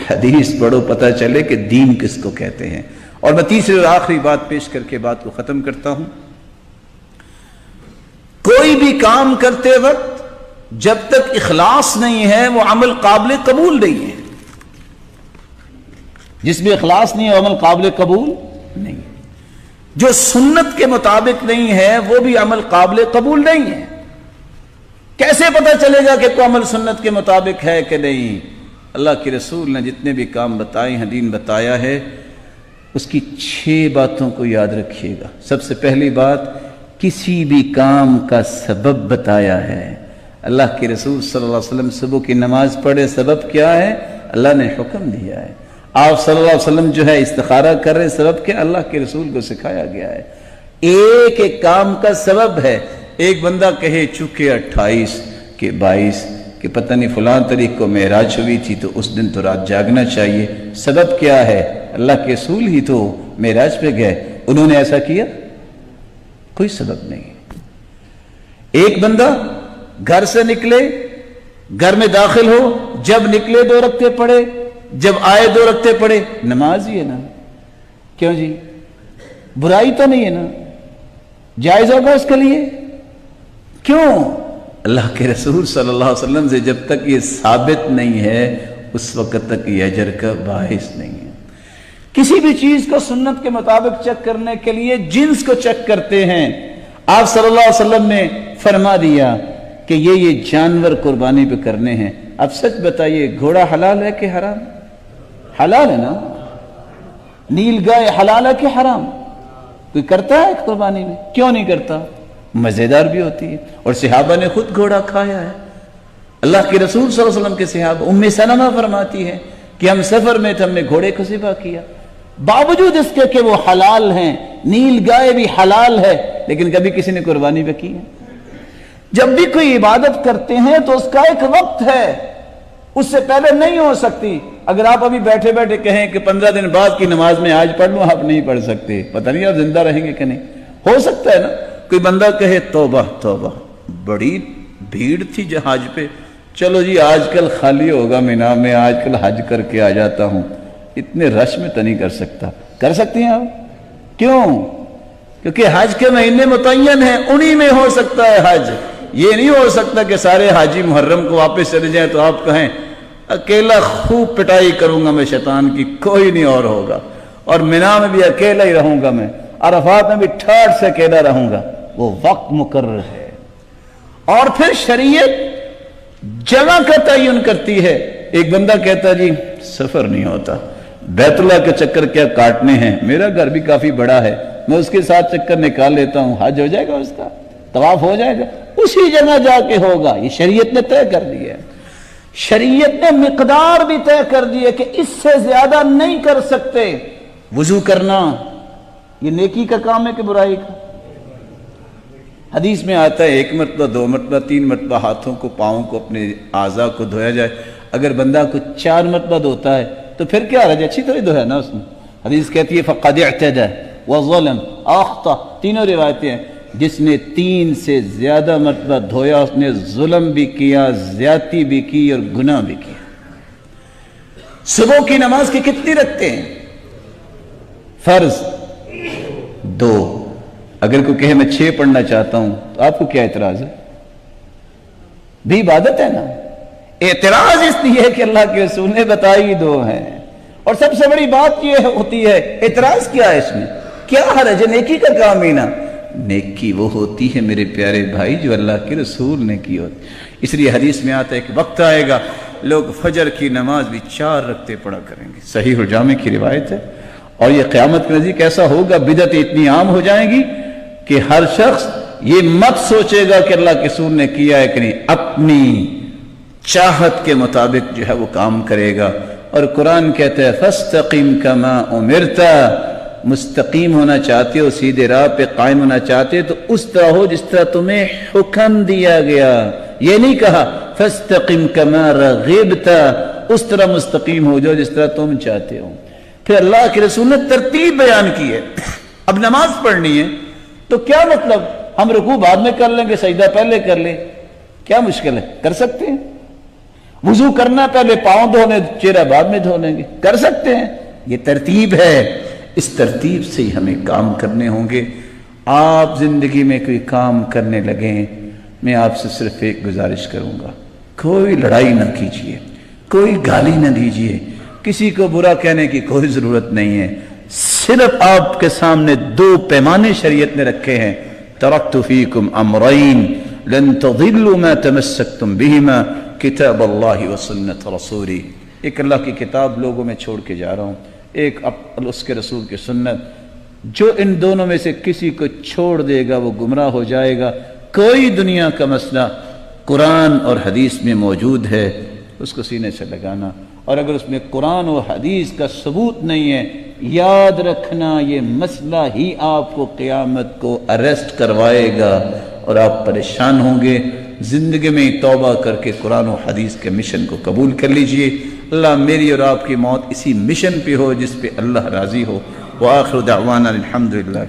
حدیث پڑھو، پتہ چلے کہ دین کس کو کہتے ہیں۔ اور میں تیسری اور آخری بات پیش کر کے بات کو ختم کرتا ہوں۔ کوئی بھی کام کرتے وقت جب تک اخلاص نہیں ہے وہ عمل قابل قبول نہیں ہے۔ جس میں اخلاص نہیں ہے وہ عمل قابل قبول نہیں ہے۔ جو سنت کے مطابق نہیں ہے وہ بھی عمل قابل قبول نہیں ہے۔ کیسے پتہ چلے گا کہ کوئی عمل سنت کے مطابق ہے کہ نہیں؟ اللہ کے رسول نے جتنے بھی کام بتائے ہیں، دین بتایا ہے، اس کی 6 باتوں کو یاد رکھیے گا۔ سب سے پہلی بات، کسی بھی کام کا سبب بتایا ہے۔ اللہ کے رسول صلی اللہ علیہ وسلم صبح کی نماز پڑھے، سبب کیا ہے؟ اللہ نے حکم دیا ہے۔ آپ صلی اللہ علیہ وسلم جو ہے استخارہ کر رہے، سبب کیا؟ اللہ کے رسول کو سکھایا گیا ہے۔ ایک ایک کام کا سبب ہے۔ ایک بندہ کہے چونکہ 28 کہ 22 کہ پتہ نہیں فلاں تاریخ کو معراج ہوئی تھی تو اس دن تو رات جاگنا چاہیے، سبب کیا ہے؟ اللہ کے رسول ہی تو معراج پہ گئے، انہوں نے ایسا کیا؟ کوئی سبب نہیں۔ ایک بندہ گھر سے نکلے، گھر میں داخل ہو، جب نکلے 2 رکعتیں پڑھے، جب آئے 2 رکعتیں پڑھے، نماز ہی ہے نا؟ کیوں جی؟ برائی تو نہیں ہے نا؟ جائز ہوگا اس کے لیے؟ کیوں؟ اللہ کے رسول صلی اللہ علیہ وسلم سے جب تک یہ ثابت نہیں ہے اس وقت تک یہ اجر کا باعث نہیں ہے۔ کسی بھی چیز کو سنت کے مطابق چیک کرنے کے لیے جنس کو چیک کرتے ہیں۔ آپ صلی اللہ علیہ وسلم نے فرما دیا کہ یہ جانور قربانی پہ کرنے ہیں۔ اب سچ بتائیے، گھوڑا حلال ہے کہ حرام؟ حلال ہے نا؟ نیل گائے حلال ہے کہ حرام؟ کوئی کرتا ہے قربانی میں؟ کیوں نہیں کرتا؟ مزیدار بھی ہوتی ہے، اور صحابہ نے خود گھوڑا کھایا ہے۔ اللہ کے رسول صلی اللہ علیہ وسلم کے صحابہ، ام سلمہ فرماتی ہے کہ ہم سفر میں تھے، ہم نے گھوڑے کو ذبح کیا، باوجود اس کے کہ وہ حلال ہیں، نیل گائے بھی حلال ہے، لیکن کبھی کسی نے قربانی پہ کی ہے؟ جب بھی کوئی عبادت کرتے ہیں تو اس کا ایک وقت ہے، اس سے پہلے نہیں ہو سکتی۔ اگر آپ ابھی بیٹھے بیٹھے کہیں کہ 15 دن بعد کی نماز میں آج پڑھ لوں، آپ نہیں پڑھ سکتے، پتہ نہیں آپ زندہ رہیں گے کہ نہیں۔ ہو سکتا ہے نا کوئی بندہ کہے توبہ توبہ، بڑی بھیڑ تھی حج پہ، چلو جی آج کل خالی ہوگا مینا میں، آج کل حج کر کے آ جاتا ہوں، اتنے رش میں تو نہیں کر سکتا۔ کر سکتے ہیں آپ؟ کیوں؟ کیونکہ حج کے مہینے متعین ہیں، انہی میں ہو سکتا ہے حج۔ یہ نہیں ہو سکتا کہ سارے حاجی محرم کو واپس چلے جائیں تو آپ کہیں اکیلا خوب پٹائی کروں گا میں شیطان کی، کوئی نہیں اور ہوگا، اور مینا میں بھی اکیلا ہی رہوں گا میں، عرفات میں بھی ٹھاٹ سے اکیلا رہوں گا۔ وہ وقت مقرر ہے، اور پھر شریعت جگہ کا تعین کرتی ہے۔ ایک بندہ کہتا جی سفر نہیں ہوتا، بیت اللہ کے چکر کیا کاٹنے ہیں، میرا گھر بھی کافی بڑا ہے، میں اس کے ساتھ چکر نکال لیتا ہوں، حج ہو جائے گا، اس کا طواف ہو جائے گا، اسی جگہ جا کے ہوگا۔ یہ شریعت نے طے کر دیا ہے۔ شریعت نے مقدار بھی طے کر دی ہے کہ اس سے زیادہ نہیں کر سکتے۔ وضو کرنا یہ نیکی کا کام ہے کہ برائی کا؟ حدیث میں آتا ہے 1 مرتبہ 2 مرتبہ 3 مرتبہ ہاتھوں کو، پاؤں کو، اپنے اعضاء کو دھویا جائے۔ اگر بندہ کو 4 مرتبہ دھوتا ہے تو پھر کیا حرج ہے؟ اچھی طرح دھویا نا اس نے۔ حدیث کہتی ہے فقد اعتدى وظلم اخطا، تینوں روایتیں ہیں۔ جس نے 3 سے زیادہ مرتبہ دھویا اس نے ظلم بھی کیا، زیادتی بھی کی، اور گناہ بھی کیا۔ صبح کی نماز کی کتنی رکھتے ہیں؟ فرض 2۔ اگر کوئی کہے میں 6 پڑھنا چاہتا ہوں تو آپ کو کیا اعتراض ہے؟ بھی عبادت ہے نا۔ اعتراض اس لیے کہ اللہ کے رسول نے بتائی 2 ہیں، اور سب سے بڑی بات یہ ہوتی ہے اعتراض کیا ہے اس میں؟ کیا حرج ہے؟ نیکی کا کام ہی نا۔ نیکی وہ ہوتی ہے میرے پیارے بھائی جو اللہ کے رسول نے کی ہوتی۔ اس لیے حدیث میں آتا ہے کہ وقت آئے گا لوگ فجر کی نماز بھی 4 رکعتیں پڑھا کریں گے، صحیح الجامع کی روایت ہے۔ اور یہ قیامت کے نزدیک ایسا ہوگا، بدعت اتنی عام ہو جائیں گی کہ ہر شخص یہ مت سوچے گا کہ اللہ کے رسول نے کیا ہے کہ نہیں، اپنی چاہت کے مطابق جو ہے وہ کام کرے گا۔ اور قرآن کہتا ہے فَاسْتَقِمْ كَمَا أُمِرْتَ، مستقیم ہونا چاہتے ہو، سیدھے راہ پہ قائم ہونا چاہتے ہو، تو اس طرح ہو جس طرح تمہیں حکم دیا گیا. یہ نہیں کہا فاستقم کما رغبت، اس طرح مستقیم ہو جاؤ جس طرح تم چاہتے ہو. پھر اللہ کے رسول نے ترتیب بیان کی ہے. اب نماز پڑھنی ہے تو کیا مطلب ہم رکوع بعد میں کر لیں گے، سجدہ پہلے کر لیں، کیا مشکل ہے؟ کر سکتے ہیں. وضو کرنا پہلے پاؤں دھونے، چہرہ بعد میں دھو لیں گے، کر سکتے ہیں. یہ ترتیب ہے. اس ترتیب سے ہی ہمیں کام کرنے ہوں گے. آپ زندگی میں کوئی کام کرنے لگیں، میں آپ سے صرف ایک گزارش کروں گا، کوئی لڑائی نہ کیجیے، کوئی گالی نہ دیجیے، کسی کو برا کہنے کی کوئی ضرورت نہیں ہے. صرف آپ کے سامنے دو پیمانے شریعت نے رکھے ہیں. ترکت فیکم امرین لن تضلوا ما تمسکتم بہما کتاب اللہ و سنت رسولی. ایک اللہ کی کتاب لوگوں میں چھوڑ کے جا رہا ہوں، ایک اس کے رسول کی سنت. جو ان دونوں میں سے کسی کو چھوڑ دے گا وہ گمراہ ہو جائے گا. کوئی دنیا کا مسئلہ قرآن اور حدیث میں موجود ہے، اس کو سینے سے لگانا، اور اگر اس میں قرآن اور حدیث کا ثبوت نہیں ہے، یاد رکھنا یہ مسئلہ ہی آپ کو قیامت کو اریسٹ کروائے گا اور آپ پریشان ہوں گے. زندگی میں توبہ کر کے قرآن و حدیث کے مشن کو قبول کر لیجئے. اللہ میری اور آپ کی موت اسی مشن پہ ہو جس پہ اللہ راضی ہو. وآخر دعوانا الحمدللہ.